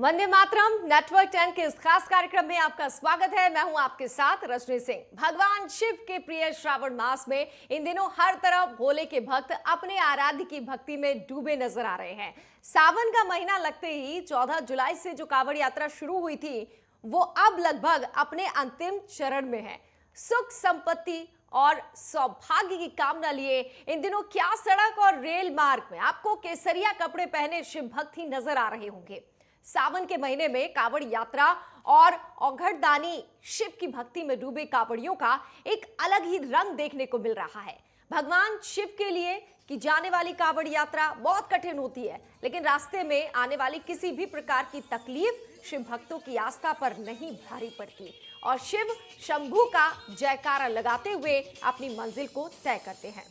Vande Mataram network 10 के इस खास कार्यक्रम में आपका स्वागत है। मैं हूं आपके साथ रजनी सिंह। भगवान शिव के प्रिय श्रावण मास में इन दिनों हर तरफ भोले के भक्त अपने आराध्य की भक्ति में डूबे नजर आ रहे हैं। सावन का महीना लगते ही 14 जुलाई से जो कांवड़ यात्रा शुरू हुई थी वो अब लगभग अपने अंतिम चरण में है। सुख संपत्ति और सौभाग्य की कामना लिए इन दिनों क्या सड़क और रेल मार्ग में आपको केसरिया कपड़े पहने शिव भक्त ही नजर आ रहे होंगे। सावन के महीने में कांवड़ यात्रा और औघड़दानी शिव की भक्ति में डूबे कांवड़ियों का एक अलग ही रंग देखने को मिल रहा है। भगवान शिव के लिए की जाने वाली कांवड़ यात्रा बहुत कठिन होती है, लेकिन रास्ते में आने वाली किसी भी प्रकार की तकलीफ शिव भक्तों की आस्था पर नहीं भारी पड़ती और शिव शंभू का जयकारा लगाते हुए अपनी मंजिल को तय करते हैं।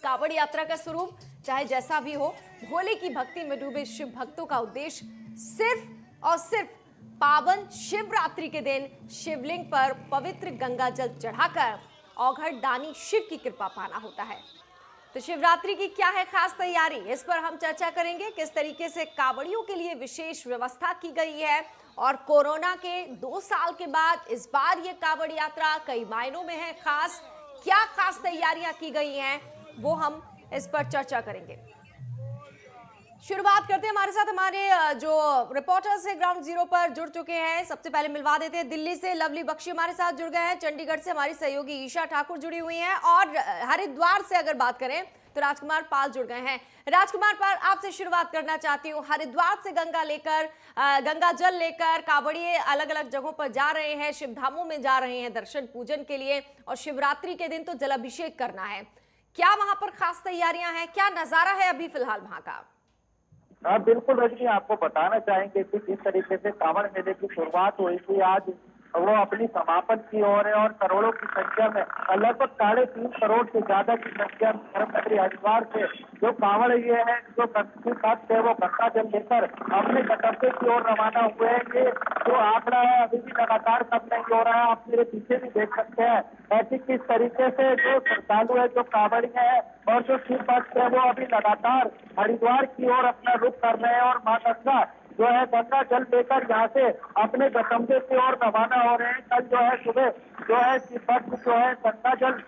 कांवड़ यात्रा का स्वरूप चाहे जैसा भी हो, भोले की भक्ति में डूबे शिव भक्तों का उद्देश्य सिर्फ और सिर्फ पावन शिवरात्रि के दिन शिवलिंग पर पवित्र गंगा जल चढ़ाकर औघड़दानी शिव की कृपा पाना होता है। तो शिवरात्रि की क्या है खास तैयारी, इस पर हम चर्चा करेंगे। किस तरीके से कांवड़ियों के लिए विशेष व्यवस्था की गई है और कोरोना के 2 साल के बाद इस बार ये कांवड़ यात्रा कई मायनों में है खास। क्या खास तैयारियां की गई हैं वो हम इस पर चर्चा करेंगे। शुरुआत करते हैं, हमारे साथ हमारे जो रिपोर्टर्स है ग्राउंड जीरो पर जुड़ चुके हैं। सबसे पहले मिलवा देते हैं, दिल्ली से लवली बख्शी हमारे साथ जुड़ गए हैं, चंडीगढ़ से हमारी सहयोगी ईशा ठाकुर जुड़ी हुई हैं और हरिद्वार से अगर बात करें तो राजकुमार पाल जुड़ गए हैं। राजकुमार पाल, आपसे शुरुआत करना चाहती हूँ। हरिद्वार से गंगा जल लेकर कांवड़िए अलग अलग जगहों पर जा रहे हैं, शिव धामों में जा रहे हैं दर्शन पूजन के लिए और शिवरात्रि के दिन तो जलाभिषेक करना है। क्या वहां पर खास तैयारियां हैं, क्या नजारा है अभी फिलहाल वहां का? बिल्कुल रजनी, आपको बताना चाहेंगे कि किस तरीके से कांवड़ मेले की शुरुआत हुई थी, आज वो अपनी समापन की ओर है और करोड़ों की संख्या में, लगभग 3.5 करोड़ से ज्यादा की संख्या में धर्मनगरी हरिद्वार से जो कांवड़ ये है, जो भक्त है, वो गंगा जल लेकर अपने गंतव्य की ओर रवाना हुए हैं। ये जो आंकड़ा है अभी भी लगातार कम नहीं हो रहा है, आप मेरे पीछे भी देख सकते हैं ऐसी किस तरीके से जो श्रद्धालु है, जो कांवड़िया है और जो शिव भक्त है, वो अभी लगातार हरिद्वार की ओर अपना रुख कर रहे हैं और मां गंगा जो है गंगा जल लेकर यहाँ से अपने गंतव्य की ओर रवाना हो रहे हैं। कल जो है सुबह जो है शिव भक्त जो है गंगा जल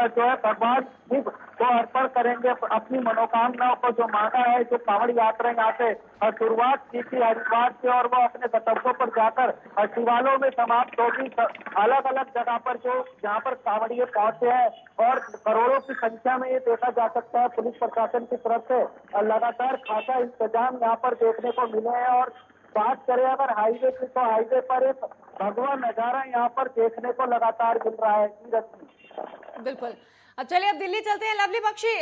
जो है भगवान शिव को अर्पण करेंगे, अपनी मनोकामनाओं को जो मांगा है। जो कांवड़ यात्रा यहाँ से शुरुआत की थी हरिद्वार से और वो अपने गंतव्यों पर जाकर शिवालयों में समाप्त होगी। अलग अलग जगह पर जो यहाँ पर कांवड़िए पहुंचे हैं और करोड़ों की संख्या में ये देखा जा सकता है पुलिस प्रशासन की तरफ से लगातार खासा इंतजाम यहाँ पर देखने को मिले हैं। और बात करें अगर हाईवे की, तो हाईवे पर एक भगवा नजारा यहाँ पर देखने को लगातार मिल रहा है। बिल्कुल। अब चलिए, अब दिल्ली चलते हैं लवली बख्शी,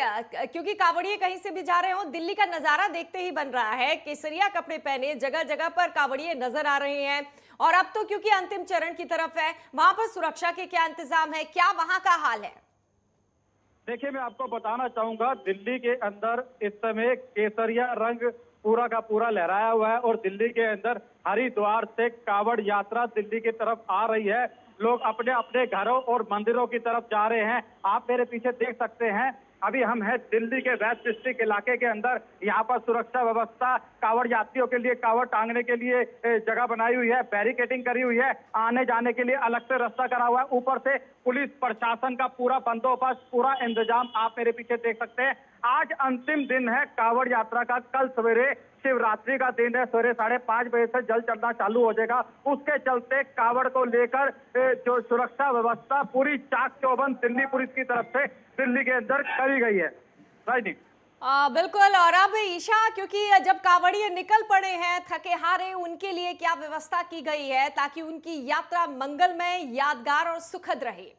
क्योंकि कांवड़िए कहीं से भी जा रहे हो, दिल्ली का नजारा देखते ही बन रहा है। केसरिया कपड़े पहने जगह जगह पर कांवड़िए नजर आ रहे हैं और अब तो क्योंकि अंतिम चरण की तरफ है, वहां पर सुरक्षा के क्या इंतजाम है, क्या वहां का हाल है? देखिए, मैं आपको बताना चाहूंगा, दिल्ली के अंदर इस समय केसरिया रंग पूरा का पूरा लहराया हुआ है और दिल्ली के अंदर हरिद्वार से कांवड़ यात्रा दिल्ली की तरफ आ रही है। लोग अपने अपने घरों और मंदिरों की तरफ जा रहे हैं। आप मेरे पीछे देख सकते हैं, अभी हम हैं दिल्ली के वेस्ट डिस्ट्रिक्ट इलाके के अंदर। यहाँ पर सुरक्षा व्यवस्था, कांवड़ यात्रियों के लिए कांवड़ टांगने के लिए जगह बनाई हुई है, बैरिकेडिंग करी हुई है, आने जाने के लिए अलग से रास्ता करा हुआ है। ऊपर से पुलिस प्रशासन का पूरा बंदोबस्त, पूरा इंतजाम आप मेरे पीछे देख सकते हैं। आज अंतिम दिन है कांवड़ यात्रा का। कल सवेरे शिवरात्रि का दिन है, सवेरे 5:30 बजे से जल चढ़ना चालू हो जाएगा। उसके चलते कांवड़ को लेकर जो सुरक्षा व्यवस्था पूरी चाक चौबंद दिल्ली पुलिस की तरफ से दिल्ली के अंदर करी गई है। राइट, बिल्कुल। और अब ईशा, क्योंकि जब कांवड़िए निकल पड़े हैं थके हारे, उनके लिए क्या व्यवस्था की गई है ताकि उनकी यात्रा मंगलमय, यादगार और सुखद रहे?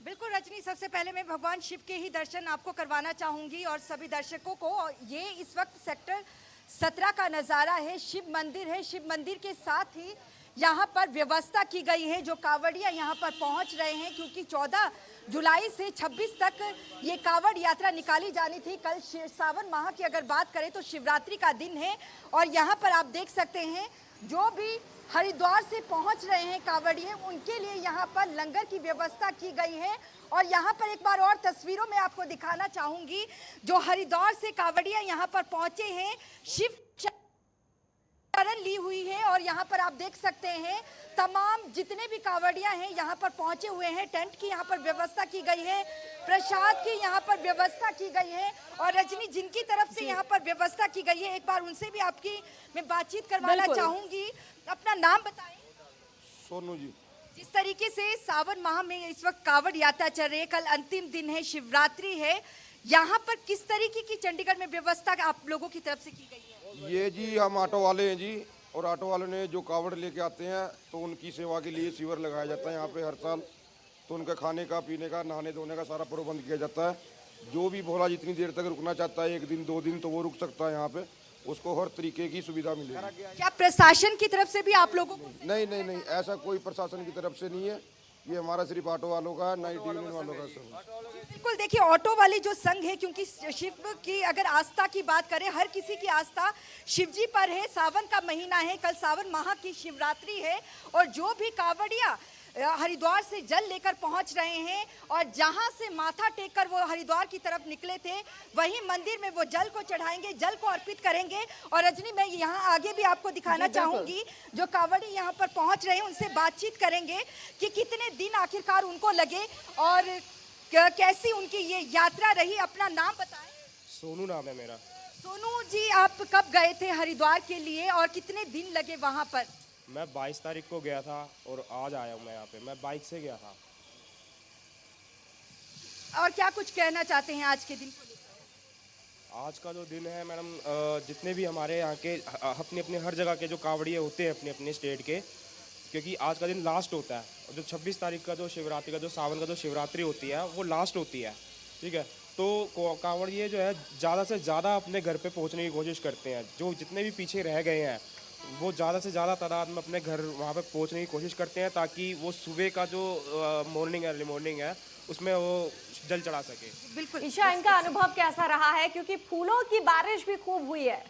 बिल्कुल रजनी, सबसे पहले मैं भगवान शिव के ही दर्शन आपको करवाना चाहूंगी और सभी दर्शकों को। ये इस वक्त सेक्टर 17 का नज़ारा है, शिव मंदिर है। शिव मंदिर के साथ ही यहाँ पर व्यवस्था की गई है, जो कांवड़िया यहाँ पर पहुँच रहे हैं, क्योंकि 14 जुलाई से 26 तक ये कांवड़ यात्रा निकाली जानी थी। कल सावन माह की अगर बात करें तो शिवरात्रि का दिन है और यहाँ पर आप देख सकते हैं जो भी हरिद्वार से पहुंच रहे हैं कांवड़िए, उनके लिए यहाँ पर लंगर की व्यवस्था की गई है। और यहाँ पर एक बार और तस्वीरों में आपको दिखाना चाहूंगी, जो हरिद्वार से कांवड़िया यहाँ पर पहुंचे हैं, शिव शरण ली हुई है। और यहाँ पर आप देख सकते हैं तमाम जितने भी कांवड़िया हैं यहाँ पर पहुंचे हुए हैं। टेंट की यहाँ पर व्यवस्था की गई है, प्रसाद की यहाँ पर व्यवस्था की गई है। और रजनी, जिनकी तरफ से यहाँ पर व्यवस्था की गई है, एक बार उनसे भी आपकी मैं बातचीत करवाना बिल्कुल। चाहूंगी। अपना नाम बताएं। सोनू जी। जिस तरीके से सावन माह में इस वक्त कांवड़ यात्रा चल रही है, कल अंतिम दिन है, शिवरात्रि है, यहाँ पर किस तरीके की चंडीगढ़ में व्यवस्था आप लोगों की तरफ से की गई है? ये जी हम ऑटो वाले हैं जी, और ऑटो वालों ने जो कावड़ लेके आते हैं तो उनकी सेवा के लिए शिविर लगाया जाता है यहाँ पे हर साल। तो उनका खाने का, पीने का, नहाने धोने का सारा प्रबंध किया जाता है। जो भी भोला जितनी देर तक रुकना चाहता है, 1 दिन 2 दिन, तो वो रुक सकता है यहाँ पे, उसको हर तरीके की सुविधा मिलेगी। क्या प्रशासन की तरफ से भी आप लोगों को? नहीं नहीं नहीं, ऐसा कोई प्रशासन की तरफ से नहीं है, ये हमारा सिर्फ ऑटो वालों का है, नाइट यूनियन वालों का सब। बिल्कुल, देखिए ऑटो वाली जो संघ है, क्योंकि शिव की अगर आस्था की बात करें, हर किसी की आस्था शिव जी पर है। सावन का महीना है, कल सावन माह की शिवरात्रि है, और जो भी कांवड़िया हरिद्वार से जल लेकर पहुंच रहे हैं, और जहां से माथा टेककर वो हरिद्वार की तरफ निकले थे, वहीं मंदिर में वो जल को चढ़ाएंगे, जल को अर्पित करेंगे। और रजनी, मैं यहाँ आगे भी आपको दिखाना चाहूंगी, जो कांवड़ी यहाँ पर पहुंच रहे हैं उनसे बातचीत करेंगे कि कितने दिन आखिरकार उनको लगे और कैसी उनकी ये यात्रा रही। अपना नाम बताएं। सोनू नाम है मेरा। सोनू जी, आप कब गए थे हरिद्वार के लिए और कितने दिन लगे वहां पर? मैं 22 तारीख को गया था और आज आया हूँ मैं यहाँ पे। मैं बाइक से गया था। और क्या कुछ कहना चाहते हैं आज के दिन को लेकर? आज का जो दिन है मैडम, जितने भी हमारे यहाँ के अपने अपने हर जगह के जो कांवड़िए होते हैं अपने अपने स्टेट के, क्योंकि आज का दिन लास्ट होता है। और जो 26 तारीख का जो शिवरात्रि का, जो सावन का जो शिवरात्रि होती है, वो लास्ट होती है, ठीक है। तो कांवड़िए जो है ज़्यादा से ज़्यादा अपने घर पे पहुँचने की कोशिश करते हैं। जो जितने भी पीछे रह गए हैं, वो ज़्यादा से ज़्यादा तादाद में अपने घर वहाँ पे पहुँचने की कोशिश करते हैं, ताकि वो सुबह का जो अर्ली मॉर्निंग है, उसमें वो जल चढ़ा सके। बिल्कुल। ईशा, इनका अनुभव कैसा रहा है, क्योंकि फूलों की बारिश भी खूब हुई है?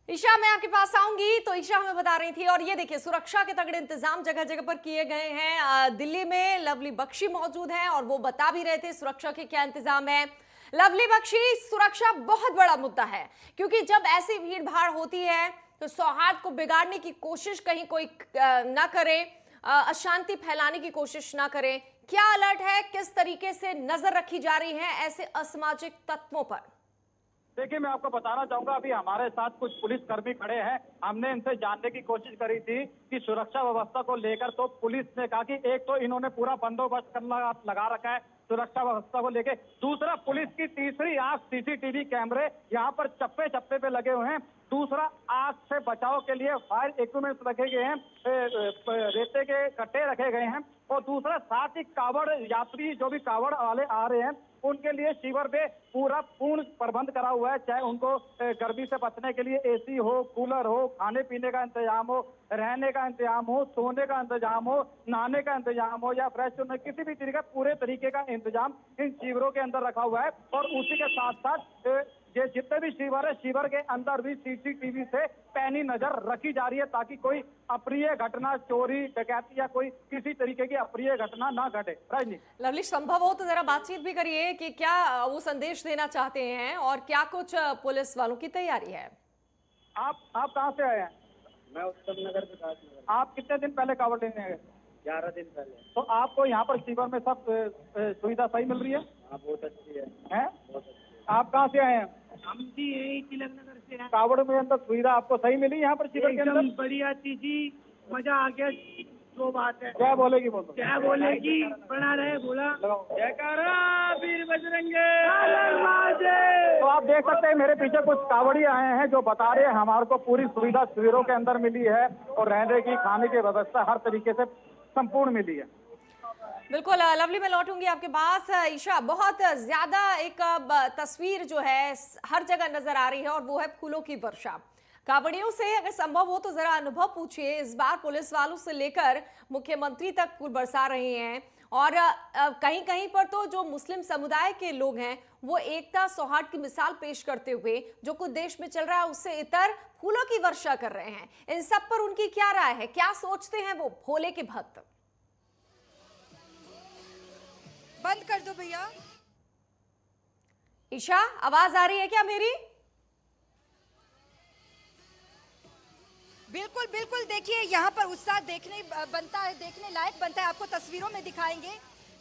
ईशा, मैं आपके पास आऊंगी। तो ईशा हमें बता रही थी, और ये देखिए सुरक्षा के तगड़े इंतजाम जगह जगह पर किए गए हैं। दिल्ली में लवली बख्शी मौजूद हैं और वो बता भी रहे थे सुरक्षा के क्या इंतजाम है। लवली बख्शी, सुरक्षा बहुत बड़ा मुद्दा है, क्योंकि जब ऐसी भीड़ भाड़ होती है तो सौहार्द को बिगाड़ने की कोशिश कहीं कोई ना करे, अशांति फैलाने की कोशिश ना करे। क्या अलर्ट है, किस तरीके से नजर रखी जा रही है ऐसे असामाजिक तत्वों पर? देखिए, मैं आपको बताना चाहूंगा, अभी हमारे साथ कुछ पुलिस कर्मी खड़े हैं। हमने इनसे जानने की कोशिश करी थी कि सुरक्षा व्यवस्था को लेकर, तो पुलिस ने कहा कि एक तो इन्होंने पूरा बंदोबस्त करना लगा रखा है सुरक्षा व्यवस्था को लेके, दूसरा पुलिस की तीसरी आंख सीसीटीवी कैमरे यहाँ पर चप्पे चप्पे पे लगे हुए हैं, दूसरा आग से बचाव के लिए फायर इक्विपमेंट्स रखे गए हैं, रेते के कट्टे रखे गए हैं, और दूसरा साथ ही कावड़ यात्री जो भी कावड़ वाले आ रहे हैं उनके लिए शिविर में पूरा पूर्ण प्रबंध करा हुआ है। चाहे उनको गर्मी से बचने के लिए एसी हो, कूलर हो, खाने पीने का इंतजाम हो, रहने का इंतजाम हो, सोने का इंतजाम हो, नहाने का इंतजाम हो, या फ्रेश होने, किसी भी तरीके पूरे तरीके का इंतजाम इन शिविरों के अंदर रखा हुआ है। और उसी के साथ साथ ये जितने भी शिविर है, शिविर के अंदर भी सीसीटीवी से पैनी नजर रखी जा रही है, ताकि कोई अप्रिय घटना, चोरी, डकैती या कोई किसी तरीके की अप्रिय घटना ना घटे। राजनी, लवली, संभव हो तो जरा बातचीत भी करिए कि क्या वो संदेश देना चाहते हैं और क्या कुछ पुलिस वालों की तैयारी है। आप कहाँ से आए हैं? मैं उत्तम नगर विकास नगर। आप कितने दिन पहले कावड़ लेने गए? 11 दिन पहले। तो आपको यहाँ पर शिविर में सब सुविधा सही मिल रही है? हाँ, बहुत अच्छी है। बहुत अच्छी। आप कहाँ से आए हैं? हम जी यही तिलक नगर से हैं। कावड़ में अंदर सुविधा आपको सही मिली यहाँ पर शिविर के एकदम अंदर? बढ़िया चीज जी, मजा आ गया। जो बात है, क्या बोलेगी बोलो? क्या बोलेगी, बना रहे बोला जयकारा वीर बजरंगे। तो आप देख सकते हैं मेरे पीछे कुछ कावड़ी आए हैं जो बता रहे हैं हमारे को पूरी सुविधा शिविरों के अंदर मिली है, और रहने की, खाने की व्यवस्था हर तरीके से संपूर्ण मिली है। बिल्कुल लवली, मैं लौटूंगी आपके पास। ईशा, बहुत ज्यादा एक तस्वीर जो है हर जगह नजर आ रही है, और वो है फूलों की वर्षा। कांवड़ियों से अगर संभव हो तो जरा अनुभव पूछिए। इस बार पुलिस वालों से लेकर मुख्यमंत्री तक फूल बरसा रहे हैं और कहीं कहीं पर तो जो मुस्लिम समुदाय के लोग हैं वो एकता सौहार्द की मिसाल पेश करते हुए जो कुछ देश में चल रहा है उससे इतर फूलों की वर्षा कर रहे हैं। इन सब पर उनकी क्या राय है, क्या सोचते हैं वो भोले के भक्त? बंद कर दो भैया। ईशा, आवाज आ रही है क्या मेरी? बिल्कुल बिल्कुल, देखिए यहाँ पर उत्साह देखने लायक बनता है। आपको तस्वीरों में दिखाएंगे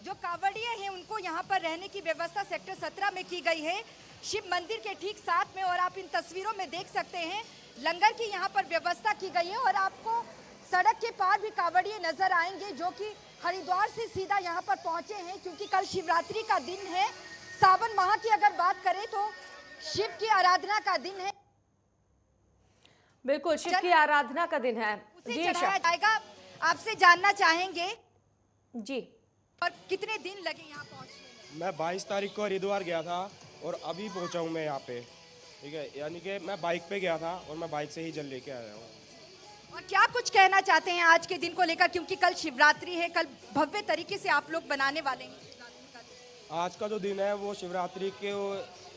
जो कांवड़िए हैं उनको यहाँ पर रहने की व्यवस्था सेक्टर 17 में की गई है, शिव मंदिर के ठीक साथ में। और आप इन तस्वीरों में देख सकते हैं लंगर की यहाँ पर व्यवस्था की गई है। और आपको सड़क के पार भी कांवड़िए नजर आएंगे जो कि हरिद्वार से सीधा यहाँ पर पहुंचे हैं, क्योंकि कल शिवरात्रि का दिन है। सावन माह की अगर बात करें तो शिव की आराधना का दिन है। बिल्कुल, शिव की आराधना का दिन है। जी, चढ़ाया जाएगा। आपसे जानना चाहेंगे जी, और कितने दिन लगे यहाँ पहुँचने में? मैं 22 तारीख को हरिद्वार गया था और अभी पहुंचा हूं मैं यहाँ पे, ठीक है। यानी कि मैं बाइक पे गया था और मैं बाइक से ही जल लेके आया हूँ। और क्या कुछ कहना चाहते हैं आज के दिन को लेकर, क्योंकि कल शिवरात्रि है, कल भव्य तरीके से आप लोग बनाने वाले हैं। आज का जो दिन है वो शिवरात्रि के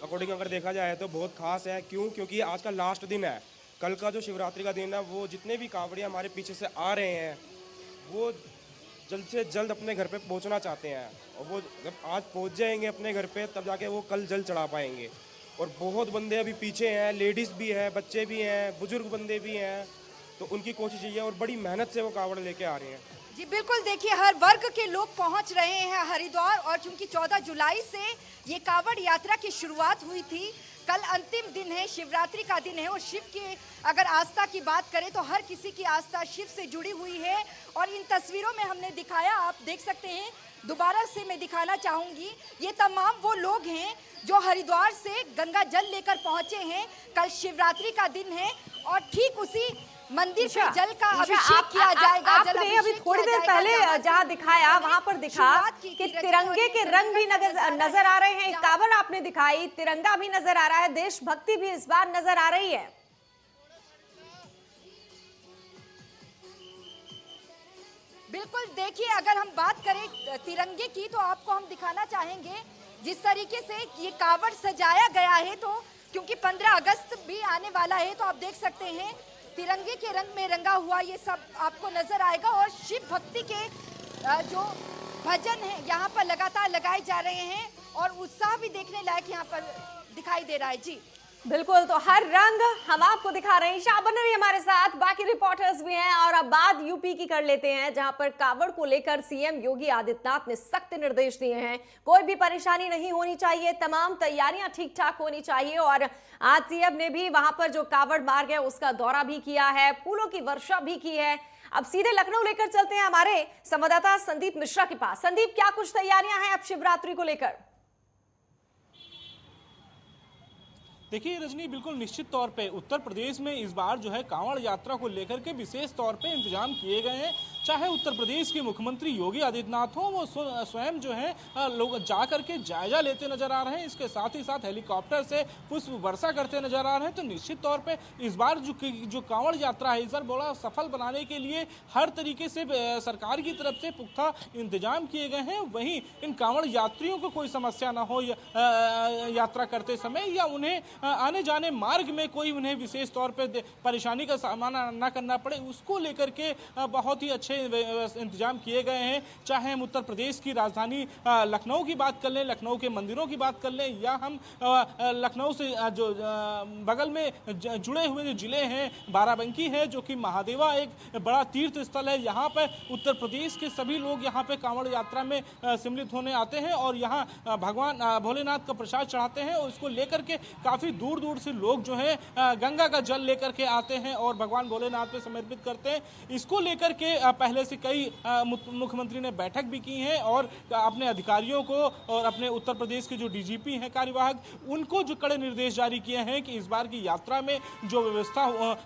अकॉर्डिंग अगर देखा जाए तो बहुत खास है। क्योंकि आज का लास्ट दिन है। कल का जो शिवरात्रि का दिन है वो जितने भी कांवड़िया हमारे पीछे से आ रहे हैं वो जल्द से जल्द अपने घर पे पहुंचना चाहते हैं, और वो जब आज पहुंच जाएंगे अपने घर पे तब जाके वो कल जल चढ़ा पाएंगे। और बहुत बंदे अभी पीछे हैं, लेडीज़ भी हैं, बच्चे भी हैं, बुजुर्ग बंदे भी हैं, तो उनकी कोशिश यही है और बड़ी मेहनत से वो कांवड़ लेके आ रहे हैं। जी बिल्कुल, देखिए हर वर्ग के लोग पहुंच रहे हैं हरिद्वार। और चूंकि 14 जुलाई से ये कांवड़ यात्रा की शुरुआत हुई थी, कल अंतिम दिन है, शिवरात्रि का दिन है। और शिव की अगर आस्था की बात करें तो हर किसी की आस्था शिव से जुड़ी हुई है। और इन तस्वीरों में हमने दिखाया, आप देख सकते हैं, दोबारा से मैं दिखाना चाहूंगी, ये तमाम वो लोग हैं जो हरिद्वार से गंगा जल लेकर पहुंचे हैं। कल शिवरात्रि का दिन है और ठीक उसी मंदिर पे जल का अभिषेक किया जाएगा। आपने अभी थोड़ी देर पहले जहाँ दिखाया वहां पर दिखा कि तिरंगे के रंग भी नजर आ रहे हैं। कांवड़ आपने दिखाई, तिरंगा भी नजर आ रहा है, देशभक्ति भी इस बार नजर आ रही है। बिल्कुल, देखिए अगर हम बात करें तिरंगे की तो आपको हम दिखाना चाहेंगे जिस तरीके से ये कांवड़ सजाया गया है। तो क्योंकि 15 अगस्त भी आने वाला है तो आप देख सकते हैं तिरंगे के रंग में रंगा हुआ ये सब आपको नजर आएगा। और शिव भक्ति के जो भजन है यहाँ पर लगातार लगाए जा रहे हैं और उत्साह भी देखने लायक यहाँ पर दिखाई दे रहा है। जी बिल्कुल, तो हर रंग हम आपको दिखा रहे हैं। ईशा बन रही है हमारे साथ, बाकी रिपोर्टर्स भी हैं। और अब बात यूपी की कर लेते हैं, जहां पर कांवड़ को लेकर सीएम योगी आदित्यनाथ ने सख्त निर्देश दिए हैं। कोई भी परेशानी नहीं होनी चाहिए, तमाम तैयारियां ठीक ठाक होनी चाहिए। और आज सीएम ने भी वहां पर जो कांवड़ मार्ग है उसका दौरा भी किया है, फूलों की वर्षा भी की है। अब सीधे लखनऊ लेकर चलते हैं हमारे संवाददाता संदीप मिश्रा के पास। संदीप, क्या कुछ तैयारियां हैं अब शिवरात्रि को लेकर? देखिए रजनी, बिल्कुल निश्चित तौर पे उत्तर प्रदेश में इस बार जो है कांवड़ यात्रा को लेकर के विशेष तौर पे इंतजाम किए गए हैं। चाहे उत्तर प्रदेश के मुख्यमंत्री योगी आदित्यनाथ हो, वो स्वयं जो है लोग जा करके जायजा लेते नजर आ रहे हैं। इसके साथ ही साथ हेलीकॉप्टर से पुष्प वर्षा करते नजर आ रहे हैं। तो निश्चित तौर पे इस बार जो कांवड़ यात्रा है इस बार बड़ा सफल बनाने के लिए हर तरीके से सरकार की तरफ से पुख्ता इंतजाम किए गए हैं। वहीं इन कांवड़ यात्रियों को कोई समस्या ना हो यात्रा करते समय, या उन्हें आने जाने मार्ग में कोई उन्हें विशेष तौर पे परेशानी का सामना ना करना पड़े, उसको लेकर के बहुत ही अच्छे इंतजाम किए गए हैं। चाहे हम उत्तर प्रदेश की राजधानी लखनऊ की बात कर लें, लखनऊ के मंदिरों की बात कर लें, या हम लखनऊ से जो बगल में जुड़े हुए जो जिले हैं, बाराबंकी है जो कि महादेवा एक बड़ा तीर्थ स्थल है, यहाँ पर उत्तर प्रदेश के सभी लोग यहाँ पे कांवड़ यात्रा में सम्मिलित होने आते हैं और यहाँ भगवान भोलेनाथ का प्रसाद चढ़ाते हैं। और इसको लेकर के काफ़ी दूर दूर से लोग जो है गंगा का जल लेकर के आते हैं और भगवान भोलेनाथ पे समर्पित करते हैं। इसको लेकर के पहले से कई मुख्यमंत्री ने बैठक भी की है और अपने अधिकारियों को और अपने उत्तर प्रदेश के जो डीजीपी हैं कार्यवाहक, उनको जो कड़े निर्देश जारी किए हैं कि इस बार की यात्रा में जो व्यवस्था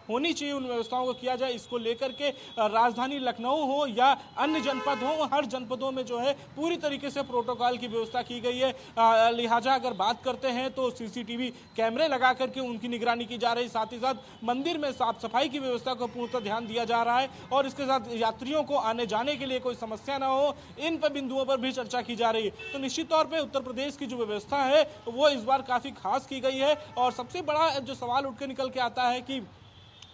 होनी चाहिए उन व्यवस्थाओं को किया जाए। इसको लेकर के राजधानी लखनऊ हो या अन्य जनपद हो, हर जनपदों में जो है पूरी तरीके से प्रोटोकॉल की व्यवस्था की गई है। लिहाजा अगर बात करते हैं तो सीसीटीवी कैमरे लगा करके उनकी निगरानी की जा रही है, साथ ही साथ मंदिर में साफ सफाई की व्यवस्था को पूर्णतः ध्यान दिया जा रहा है और इसके साथ यात्रियों को आने जाने के लिए कोई समस्या ना हो, इन पर बिंदुओं पर भी चर्चा की जा रही है। तो निश्चित तौर पे उत्तर प्रदेश की जो व्यवस्था है वो इस बार काफी खास की गई है और सबसे बड़ा जो सवाल उठ के निकल के आता है कि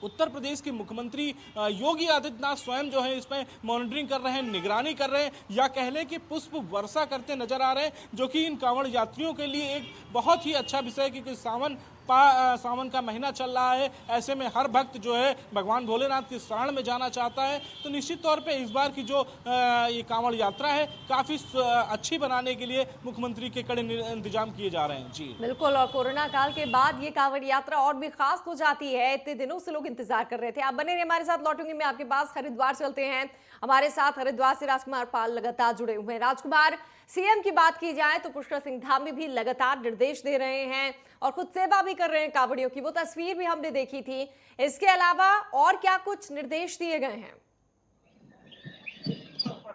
उत्तर प्रदेश के मुख्यमंत्री योगी आदित्यनाथ स्वयं जो है इसमें मॉनिटरिंग कर रहे हैं, निगरानी कर रहे हैं या कह लें कि पुष्प वर्षा करते नजर आ रहे हैं, जो कि इन कांवड़ यात्रियों के लिए एक बहुत ही अच्छा विषय है क्योंकि सावन का महीना चल रहा है। ऐसे में हर भक्त जो है भगवान भोलेनाथ की शरण में जाना चाहता है। तो निश्चित तौर पे इस बार की जो ये कांवड़ यात्रा है काफी अच्छी बनाने के लिए मुख्यमंत्री के कड़े इंतजाम किए जा रहे हैं। जी बिल्कुल, और कोरोना काल के बाद ये कांवड़ यात्रा और भी खास हो जाती है। इतने दिनों से लोग इंतजार कर रहे थे। आप बने रहिए हमारे साथ, लौटूंगी मैं आपके पास। हरिद्वार चलते हैं, हमारे साथ हरिद्वार से राजकुमार पाल लगातार जुड़े हुए हैं। राजकुमार, सीएम की बात की जाए तो पुष्कर सिंह धामी भी लगातार निर्देश दे रहे हैं और खुद सेवा भी कर रहे हैं कांवड़ियों की, वो तस्वीर भी हमने देखी थी। इसके अलावा और क्या कुछ निर्देश दिए गए हैं?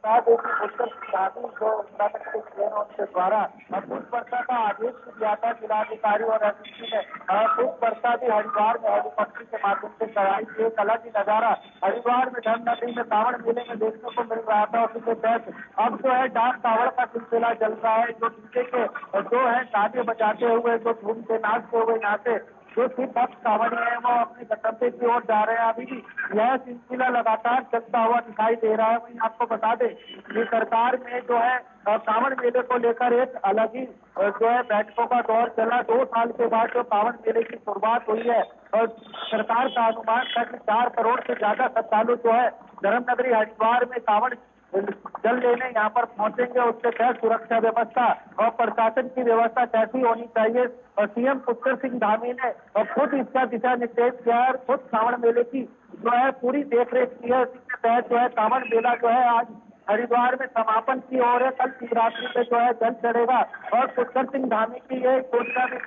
बता दें कि पुष्कर सिंह धामी जो उत्तराखंड के सीएम उनके द्वारा पुष्प वर्षा का आदेश दिया था जिलाधिकारी और एसपी ने। पुष्प वर्षा भी हरिद्वार में हेलीकॉप्टर के माध्यम से कराई थी। एक अलग ही नजारा हरिद्वार में धर्मनगरी में कांवड़ मेले में देखने को मिल रहा था। और उसके तहत अब जो है डाक कांवड़ का सिलसिला चल रहा है, जो डीजे के जो है ताजे बजाते हुए, जो धूम से नाचते हुए यहाँ से जो सिर्फ भक्त कांवड़ी है वो अपने गंतव्य की ओर जा रहे हैं। अभी भी यह सिलसिला लगातार चलता हुआ दिखाई दे रहा है। वहीं आपको बता दें कि सरकार में जो है कांवड़ मेले को लेकर एक अलग ही जो है बैठकों का दौर चला। 2 साल के बाद जो कांवड़ मेले की शुरुआत हुई है और सरकार का अनुमान था कि 4 करोड़ से ज्यादा श्रद्धालु जो है धर्मनगरी हरिद्वार में कांवड़ जल लेने यहाँ पर पहुंचेंगे। उसके तहत सुरक्षा व्यवस्था और प्रशासन की व्यवस्था कैसी होनी चाहिए और सीएम पुष्कर सिंह धामी ने खुद इसका दिशा निर्देश किया है और खुद कांवड़ मेले की जो है पूरी देखरेख की है। इसके तहत जो है कांवड़ मेला जो है आज हरिद्वार में समापन की ओर है। कल शिवरात्रि पे जो है जल चढ़ेगा और पुष्कर सिंह धामी की ये योजना में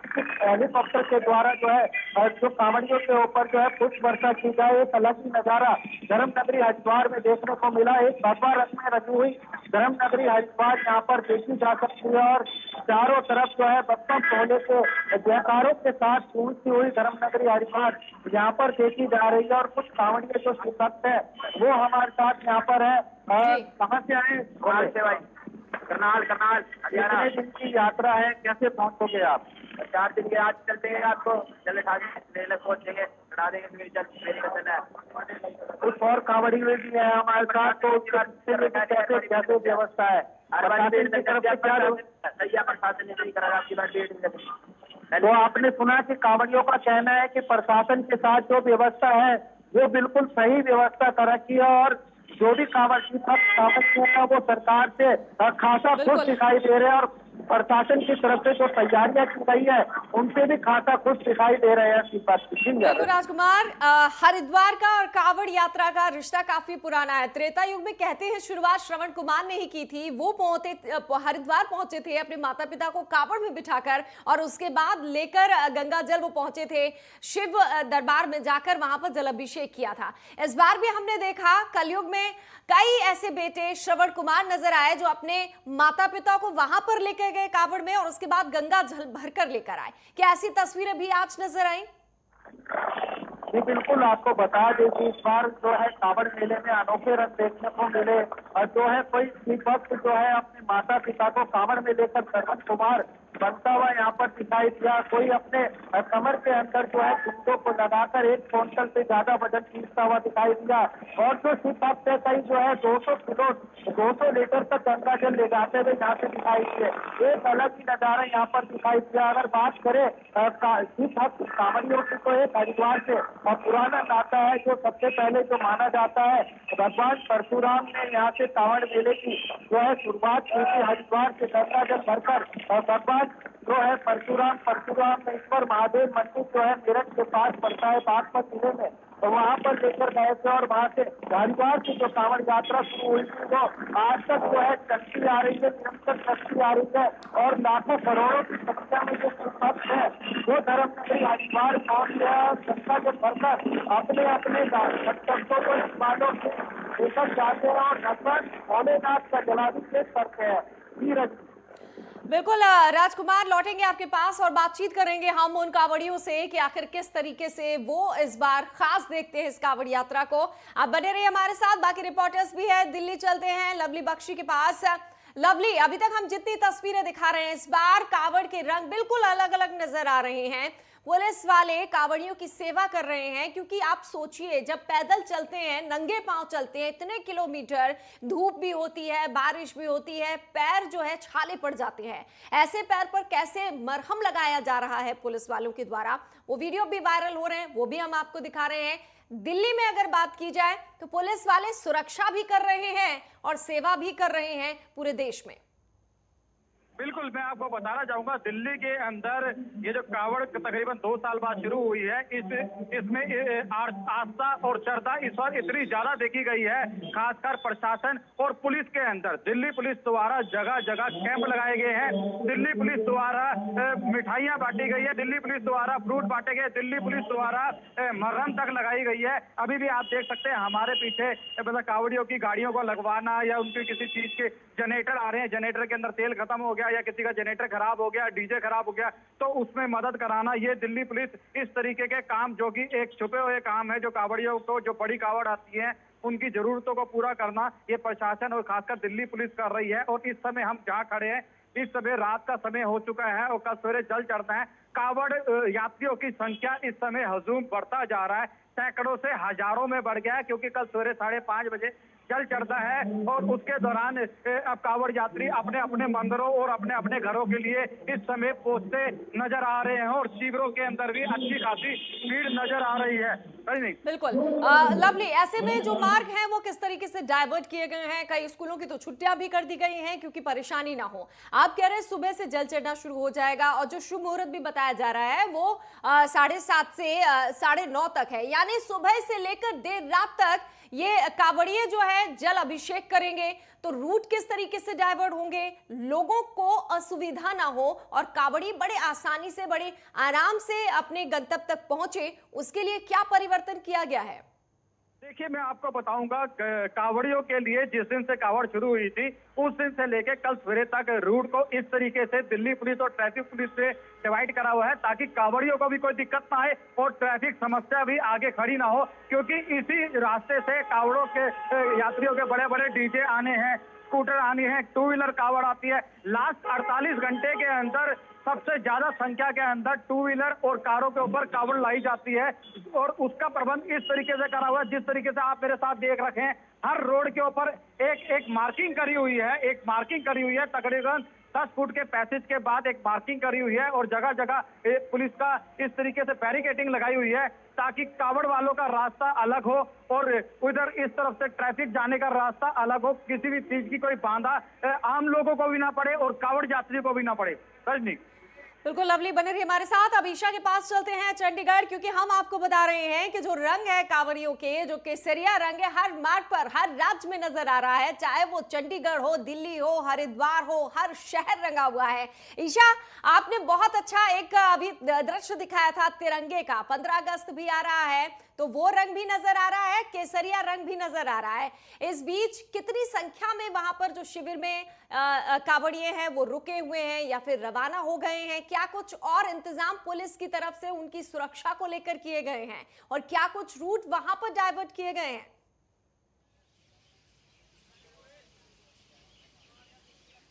हेलीकॉप्टर के द्वारा जो है जो कांवड़ियों के ऊपर जो है पुष्प वर्षा की जाए। एक अलग ही नजारा धर्मनगरी हरिद्वार में देखने को मिला। एक भगवा रंग में रंगी हुई धर्मनगरी हरिद्वार यहाँ पर देखी जा सकती है और चारों तरफ जो है बप्पम भोले के जयकारों के साथ गूंजती हुई धर्मनगरी हरिद्वार यहाँ पर देखी जा रही है। और कुछ कांवड़िए जो शिवभक्त है वो हमारे साथ यहाँ पर है। कहाँ से आए? से भाई करनाल हरियाणा। कितने दिन की यात्रा है, कैसे पहुंचोगे आप? 4 दिन के आज चलते हैं, आपको जल उठा पहुंचेंगे, चढ़ा देंगे, फिर जल मेले का चलना है। कुछ और कांवड़ी में भी है हमारे साथ, तो कैसे कैसे व्यवस्था है? प्रशासन की तरफ से क्या सैया प्रशासन ने नहीं करा आपकी बात 1.5 दिन। तो आपने सुना कि कांवड़ियों का कहना है कि प्रशासन के साथ जो व्यवस्था है वो बिल्कुल सही व्यवस्था कर रखी है और जो भी कांवड़ की है वो सरकार से खासा खुश दिखाई दे रहे हैं और प्रशासन की तरफ से जो तैयारियां की गई है उनसे भी खासा खुश दिखाई दे रहे हैं। बिल्कुल राजकुमार, हरिद्वार का और कांवड़ यात्रा का रिश्ता काफी पुराना है। त्रेता युग में कहते हैं शुरुआत श्रवण कुमार ने ही की थी। वो हरिद्वार पहुंचे थे अपने माता पिता को कांवड़ में बिठाकर और उसके बाद लेकर गंगा जल वो पहुंचे थे शिव दरबार में जाकर वहां पर जल अभिषेक किया था। इस बार भी हमने देखा कलयुग में कई ऐसे बेटे श्रवण कुमार नजर आए जो अपने माता पिता को वहां पर लेकर गए कांवड़ में और उसके बाद गंगा जल भरकर लेकर आए। क्या ऐसी तस्वीरें भी आज नजर आई? जी बिल्कुल, आपको बता दें कि इस बार जो है कांवड़ मेले में अनोखे रंग देखने को मिले और जो है कोई भक्त जो है अपने माता पिता को कांवड़ में लेकर श्रवण कुमार बनता हुआ यहाँ पर दिखाई दिया। कोई अपने कमर के अंदर जो है कुंडों को लगाकर 1 क्विंटल से ज्यादा वजन खींचता हुआ दिखाई दिया और जो शिव भक्त है कई जो है 200 लीटर तक गंगा जल ले जाते हुए यहाँ से दिखाई दिए। एक अलग ही नजारा यहाँ पर दिखाई दिया। अगर बात करें शिव भक्त कांवड़ियों की तो एक हरिद्वार से और पुराना नाता है जो सबसे पहले जो माना जाता है भगवान परशुराम ने यहाँ से कांवड़ मेले की जो है शुरुआत की थी। हरिद्वार से गंगा जल भरकर और भगवान जो है परशुरामेश्वर महादेव मंदिर जो है मेरठ के पास पड़ता है बागपत जिले में तो वहाँ पर लेकर गए थे और वहाँ से हरिद्वार से जो कांवड़ यात्रा शुरू हुई थी वो आज तक जो है चलती आ रही है, निरंतर चलती आ रही है और लाखों करोड़ों की संख्या में जो भक्त है वो धर्मनगरी हरिद्वार पहुंच गया और जनता के भरकर अपने अपने गंतव्यों को इस बातों से लेकर जाते हैं और भगवान भोलेनाथ का जलाभिषेक करते हैं। बिल्कुल राजकुमार, लौटेंगे आपके पास और बातचीत करेंगे हम उन कांवड़ियों से कि आखिर किस तरीके से वो इस बार खास देखते हैं इस कांवड़ यात्रा को। आप बने रहिए हमारे साथ, बाकी रिपोर्टर्स भी है। दिल्ली चलते हैं लवली बख्शी के पास। लवली, अभी तक हम जितनी तस्वीरें दिखा रहे हैं इस बार कांवड़ के रंग बिल्कुल अलग अलग नजर आ रहे हैं। पुलिस वाले कांवड़ियों की सेवा कर रहे हैं, क्योंकि आप सोचिए जब पैदल चलते हैं, नंगे पांव चलते हैं इतने किलोमीटर, धूप भी होती है, बारिश भी होती है, पैर जो है छाले पड़ जाते हैं। ऐसे पैर पर कैसे मरहम लगाया जा रहा है पुलिस वालों के द्वारा, वो वीडियो भी वायरल हो रहे हैं, वो भी हम आपको दिखा रहे हैं। दिल्ली में अगर बात की जाए तो पुलिस वाले सुरक्षा भी कर रहे हैं और सेवा भी कर रहे हैं पूरे देश में। बिल्कुल, मैं आपको बताना चाहूंगा दिल्ली के अंदर ये जो कावड़ तकरीबन 2 साल बाद शुरू हुई है, इसमें आस्था और श्रद्धा इस बार इतनी ज्यादा देखी गई है, खासकर प्रशासन और पुलिस के अंदर। दिल्ली पुलिस द्वारा जगह जगह कैंप लगाए गए हैं, दिल्ली पुलिस द्वारा मिठाइयां बांटी गई है, दिल्ली पुलिस द्वारा फ्रूट बांटे गए, दिल्ली पुलिस द्वारा मरहम तक लगाई गई है। अभी भी आप देख सकते हैं हमारे पीछे मतलब कावड़ियों की गाड़ियों को लगवाना या उनकी किसी चीज के जनरेटर आ रहे हैं, जनरेटर के अंदर तेल खत्म हो गया या किसी का जनरेटर खराब हो गया, डीजे खराब हो गया, तो उसमें मदद कराना, ये दिल्ली पुलिस इस तरीके के काम जो कि एक छुपे हुए काम है, जो कावड़ियों को जो बड़ी कावड़ आती है उनकी जरूरतों को पूरा करना, ये प्रशासन और खासकर दिल्ली पुलिस कर रही है। और इस समय हम जहाँ खड़े हैं, इस समय रात का समय हो चुका है और कल सवेरे जल चढ़ना है। कावड़ यात्रियों की संख्या इस समय हजूम बढ़ता जा रहा है, सैकड़ों से हजारों में बढ़ गया है, क्योंकि कल सवेरे 5:30 बजे जल चढ़ता है और उसके दौरान अब कावड़ यात्री अपने अपने मंदिरों और अपने अपने घरों के लिए इस समय पहुंचते नजर आ रहे हैं और शिविरों के अंदर भी अच्छी खासी भीड़ नजर आ रही है। बिल्कुल लवली, ऐसे में जो मार्ग हैं वो किस तरीके से डाइवर्ट किए गए हैं? कई स्कूलों की तो छुट्टियां भी कर दी गई हैं क्योंकि परेशानी ना हो। आप कह रहे हैं सुबह से जल चढ़ना शुरू हो जाएगा और जो शुभ मुहूर्त भी बताया जा रहा है वो 7:30 से 9:30 तक है, यानी सुबह से लेकर देर रात तक ये कावड़िए जो है जल अभिषेक करेंगे। तो रूट किस तरीके से डाइवर्ट होंगे, लोगों को असुविधा ना हो और कावड़ी बड़े आसानी से, बड़े आराम से अपने गंतव्य तक पहुंचे, उसके लिए क्या परिवर्तन किया गया है? देखिए, मैं आपको बताऊंगा, कावड़ियों के लिए जिस दिन से कावड़ शुरू हुई थी उस दिन से लेके कल सवेरे तक रूट को इस तरीके से दिल्ली पुलिस और ट्रैफिक पुलिस से डिवाइड करा हुआ है ताकि कावड़ियों को भी कोई दिक्कत ना आए और ट्रैफिक समस्या भी आगे खड़ी ना हो, क्योंकि इसी रास्ते से कावड़ों के यात्रियों के बड़े बड़े डीजे आने हैं, स्कूटर आनी है, 2 व्हीलर कावड़ आती है। लास्ट 48 घंटे के अंदर सबसे ज्यादा संख्या के अंदर 2 व्हीलर और कारों के ऊपर कावड़ लाई जाती है और उसका प्रबंध इस तरीके से करा हुआ है जिस तरीके से आप मेरे साथ देख रखे हैं। हर रोड के ऊपर एक मार्किंग करी हुई है, तकरीबन 10 फुट के पैसेज के बाद एक मार्किंग करी हुई है और जगह जगह पुलिस का इस तरीके से बैरिकेडिंग लगाई हुई है ताकि कावड़ वालों का रास्ता अलग हो और उधर इस तरफ से ट्रैफिक जाने का रास्ता अलग हो, किसी भी चीज की कोई बाधा आम लोगों को भी ना पड़े और कावड़ यात्रियों को भी ना पड़े। रजनी, बिल्कुल लवली, बने रहिए हमारे साथ। अब ईशा के पास चलते हैं चंडीगढ़, क्योंकि हम आपको बता रहे हैं कि जो रंग है कांवड़ियों के, जो केसरिया रंग है, हर मार्ग पर, हर राज्य में नजर आ रहा है, चाहे वो चंडीगढ़ हो, दिल्ली हो, हरिद्वार हो, हर शहर रंगा हुआ है। ईशा, आपने बहुत अच्छा एक अभी दृश्य दिखाया था तिरंगे का, 15 अगस्त भी आ रहा है तो वो रंग भी नजर आ रहा है, केसरिया रंग भी नजर आ रहा है। इस बीच कितनी संख्या में वहां पर जो शिविर में कावड़िए हैं वो रुके हुए हैं या फिर रवाना हो गए हैं? क्या कुछ और इंतजाम पुलिस की तरफ से उनकी सुरक्षा को लेकर किए गए हैं और क्या कुछ रूट वहां पर डाइवर्ट किए गए हैं?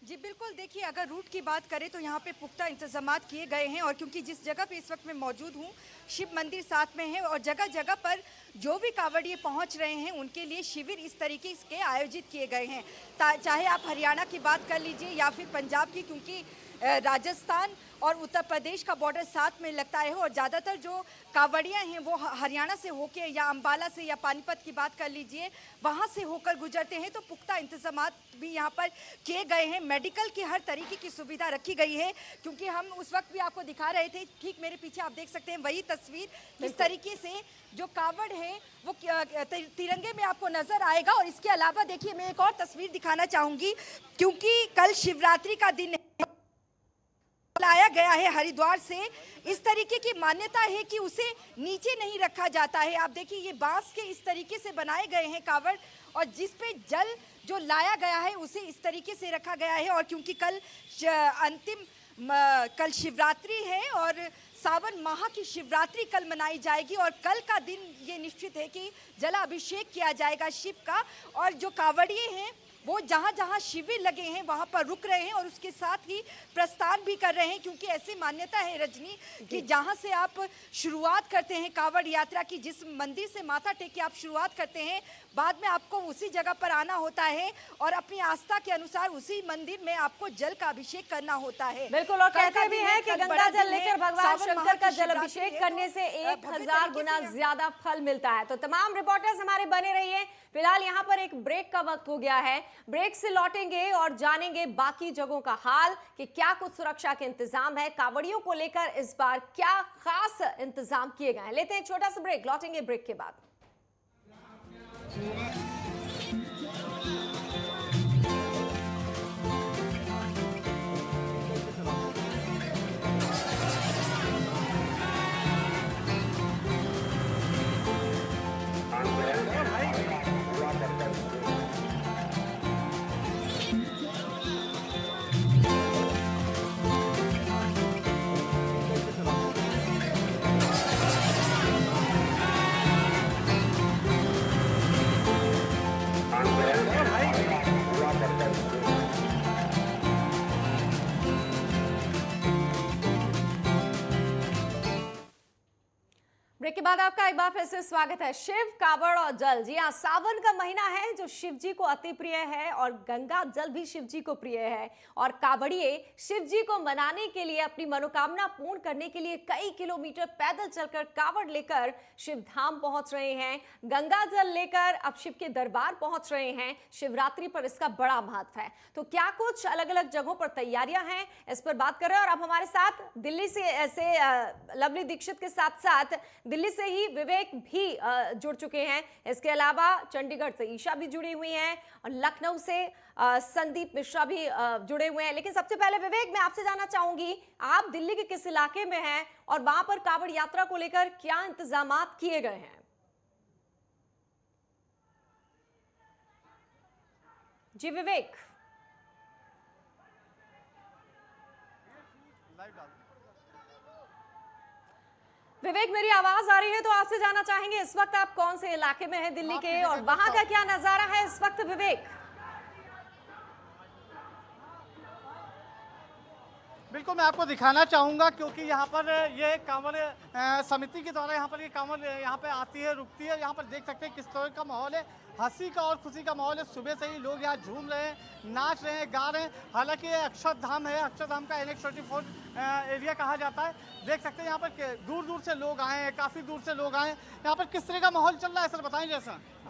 जी बिल्कुल, देखिए अगर रूट की बात करें तो यहाँ पे पुख्ता इंतजामात किए गए हैं और क्योंकि जिस जगह पे इस वक्त मैं मौजूद हूँ शिव मंदिर साथ में है और जगह जगह पर जो भी कावड़िए पहुँच रहे हैं उनके लिए शिविर इस तरीके के आयोजित किए गए हैं। चाहे आप हरियाणा की बात कर लीजिए या फिर पंजाब की, क्योंकि राजस्थान और उत्तर प्रदेश का बॉर्डर साथ में लगता है और ज़्यादातर जो कांवड़ियाँ हैं वो हरियाणा से होके या अंबाला से या पानीपत की बात कर लीजिए वहाँ से होकर गुजरते हैं। तो पुख्ता इंतजामात भी यहाँ पर किए गए हैं, मेडिकल की हर तरीके की सुविधा रखी गई है, क्योंकि हम उस वक्त भी आपको दिखा रहे थे, ठीक मेरे पीछे आप देख सकते हैं वही तस्वीर, किस तरीके से जो कावड़ है वो तिरंगे में आपको नजर आएगा। और इसके अलावा देखिए मैं एक और तस्वीर दिखाना चाहूँगी, क्योंकि कल शिवरात्रि का दिन लाया गया है हरिद्वार से। इस तरीके की मान्यता है कि उसे नीचे नहीं रखा जाता है। आप देखिए ये बांस के इस तरीके से बनाए गए हैं कावड़, और जिस पे जल जो लाया गया है उसे इस तरीके से रखा गया है। और क्योंकि कल कल शिवरात्रि है और सावन माह की शिवरात्रि कल मनाई जाएगी, और कल का दिन ये निश्चित है कि जलाभिषेक किया जाएगा शिव का। और जो कांवड़िए हैं वो जहाँ जहाँ शिविर लगे हैं वहाँ पर रुक रहे हैं और उसके साथ ही प्रस्थान भी कर रहे हैं, क्योंकि ऐसी मान्यता है रजनी कि जहाँ से आप शुरुआत करते हैं कांवड़ यात्रा की, जिस मंदिर से माथा टेक के आप शुरुआत करते हैं, बाद में आपको उसी जगह पर आना होता है और अपनी आस्था के अनुसार उसी मंदिर में आपको जल का अभिषेक करना होता है। बिल्कुल, और कहते भी हैं कि गंगा जल लेकर भगवान शंकर का जल अभिषेक करने से 1000 गुना ज्यादा फल मिलता है। तो तमाम रिपोर्टर्स हमारे बने रहिए। फिलहाल यहाँ पर एक ब्रेक का वक्त हो गया है, ब्रेक से लौटेंगे और जानेंगे बाकी जगहों का हाल कि क्या कुछ सुरक्षा के इंतजाम है, कांवड़ियों को लेकर इस बार क्या खास इंतजाम किए गए हैं। लेते हैं छोटा सा ब्रेक, लौटेंगे ब्रेक के बाद। ब्रेक के बाद आपका एक बार फिर से स्वागत है। शिव, कावड़ और जल, जी हाँ, सावन का महीना है जो शिव जी को अति प्रिय है और गंगा जल भी शिव जी को प्रिय है। और कावड़िए शिव जी को मनाने के लिए, अपनी मनोकामना पूर्ण करने के लिए कई किलोमीटर पैदल चलकर कावड़ लेकर शिव धाम पहुंच रहे हैं। गंगा जल लेकर अब शिव के दरबार पहुंच रहे हैं। शिवरात्रि पर इसका बड़ा महत्व है। तो क्या कुछ अलग अलग जगहों पर तैयारियां हैं, इस पर बात कर रहे हैं। और अब हमारे साथ दिल्ली से ऐसे लवली दीक्षित के साथ साथ दिल्ली से ही विवेक भी जुड़ चुके हैं। इसके अलावा चंडीगढ़ से ईशा भी जुड़ी हुई हैं और लखनऊ से संदीप मिश्रा भी जुड़े हुए हैं। लेकिन सबसे पहले विवेक, मैं आपसे जानना चाहूंगी, आप दिल्ली के किस इलाके में हैं और वहां पर कावड़ यात्रा को लेकर क्या इंतजामात किए गए हैं? जी विवेक। विवेक, मेरी आवाज आ रही है तो आपसे जानना चाहेंगे इस वक्त आप कौन से इलाके में हैं दिल्ली के और वहां का क्या नजारा है इस वक्त विवेक? बिल्कुल, मैं आपको दिखाना चाहूँगा, क्योंकि यहाँ पर ये कांवड़ समिति के द्वारा यहाँ पर ये कांवड़ यहाँ पे आती है, रुकती है। यहाँ पर देख सकते हैं किस तरह का माहौल है, हंसी का और खुशी का माहौल है। सुबह से ही लोग यहाँ झूम रहे हैं, नाच रहे हैं, गा रहे हैं। हालांकि ये अक्षरधाम है, अक्षरधाम का NH-24 एरिया कहा जाता है। देख सकते हैं यहाँ पर दूर दूर से लोग आए हैं, काफ़ी दूर से लोग आए हैं। यहाँ पर किस तरह का माहौल चल रहा है सर, बताएं।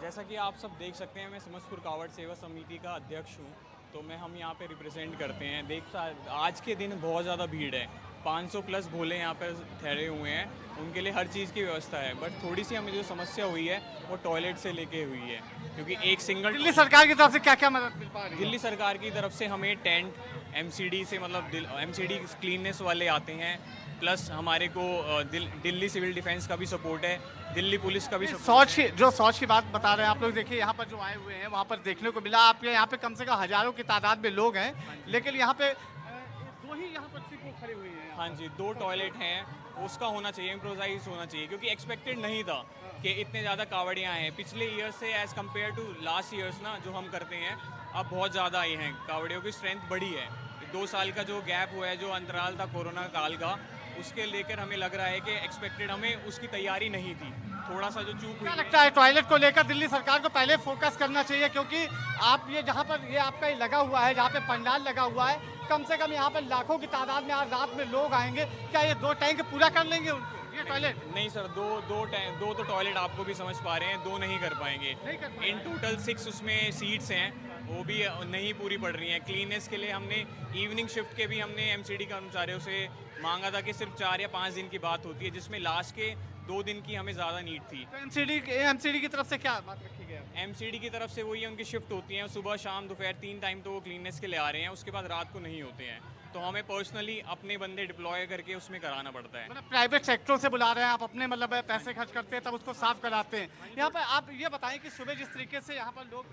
जैसा कि आप सब देख सकते हैं, मैं समस्तपुर कावड़ सेवा समिति का अध्यक्ष हूँ, तो मैं हम यहाँ पे रिप्रेजेंट करते हैं। आज के दिन बहुत ज़्यादा भीड़ है, 500 प्लस भोले यहाँ पर ठहरे हुए हैं, उनके लिए हर चीज़ की व्यवस्था है। बट थोड़ी सी हमें जो समस्या हुई है वो टॉयलेट से लेके हुई है, क्योंकि एक सिंगल दिल्ली सरकार की तरफ से क्या क्या मदद मिल पा रही है? दिल्ली सरकार की तरफ से हमें टेंट, MCD से, मतलब MCD क्लीननेस वाले आते हैं, प्लस हमारे को दिल्ली सिविल डिफेंस का भी सपोर्ट है, दिल्ली पुलिस का भी शौच की बात बता रहे हैं आप लोग। देखिए यहाँ पर जो आए हुए हैं वहाँ पर देखने को मिला, आपके यहाँ पे कम से कम हजारों की तादाद में लोग हैं, लेकिन यहाँ पे दो ही यहाँ पर सिर्फ खड़े हुए हैं। हाँ जी, 2 टॉयलेट हैं, उसका होना चाहिए, इम्प्रोवाइज होना चाहिए, क्योंकि एक्सपेक्टेड नहीं था कि इतने ज़्यादा कावड़ियाँ हैं। पिछले ईयर से as compare to last years ना जो हम करते हैं, अब बहुत ज़्यादा आई हैं, कावड़ियों की स्ट्रेंथ बढ़ी है। 2 साल का जो गैप हुआ है, जो अंतराल था कोरोना काल का, उसके लेकर हमें लग रहा है कि एक्सपेक्टेड, हमें उसकी तैयारी नहीं थी। थोड़ा सा जो चूक क्या हुई लगता है टॉयलेट को लेकर दिल्ली सरकार को पहले फोकस करना चाहिए, क्योंकि आप ये जहाँ पर ये आपका ये लगा हुआ है, जहाँ पे पंडाल लगा हुआ है, कम से कम यहाँ पर लाखों की तादाद में आज रात में लोग आएंगे, क्या ये 2 टैंक पूरा कर लेंगे उनको ये टॉयलेट? नहीं सर, दो तो टॉयलेट आपको भी समझ पा रहे हैं, 2 नहीं कर पाएंगे। नहीं कर पाएंगे। इन टोटल 6 उसमें सीट्स हैं, वो भी नहीं पूरी पड़ रही हैं। क्लीननेस के लिए हमने इवनिंग शिफ्ट के भी हमने एमसीडी कर्मचारियों से मांगा था कि सिर्फ 4 या 5 दिन की बात होती है, जिसमें लास्ट के 2 दिन की हमें ज़्यादा नीड थी। तो एमसीडी की तरफ से क्या बात रखी गई है? एमसीडी की तरफ से वही है, उनकी शिफ्ट होती हैं सुबह शाम दोपहर 3 टाइम, तो वो क्लीननेस के लिए आ रहे हैं, उसके बाद रात को नहीं होते हैं, तो हमें पर्सनली अपने बंदे डिप्लॉय करके उसमें कराना पड़ता है। मतलब प्राइवेट सेक्टरों से बुला रहे हैं आप, अपने मतलब पैसे खर्च करते हैं तब उसको साफ कराते हैं। यहाँ पर आप ये बताएं कि सुबह जिस तरीके से यहाँ पर लोग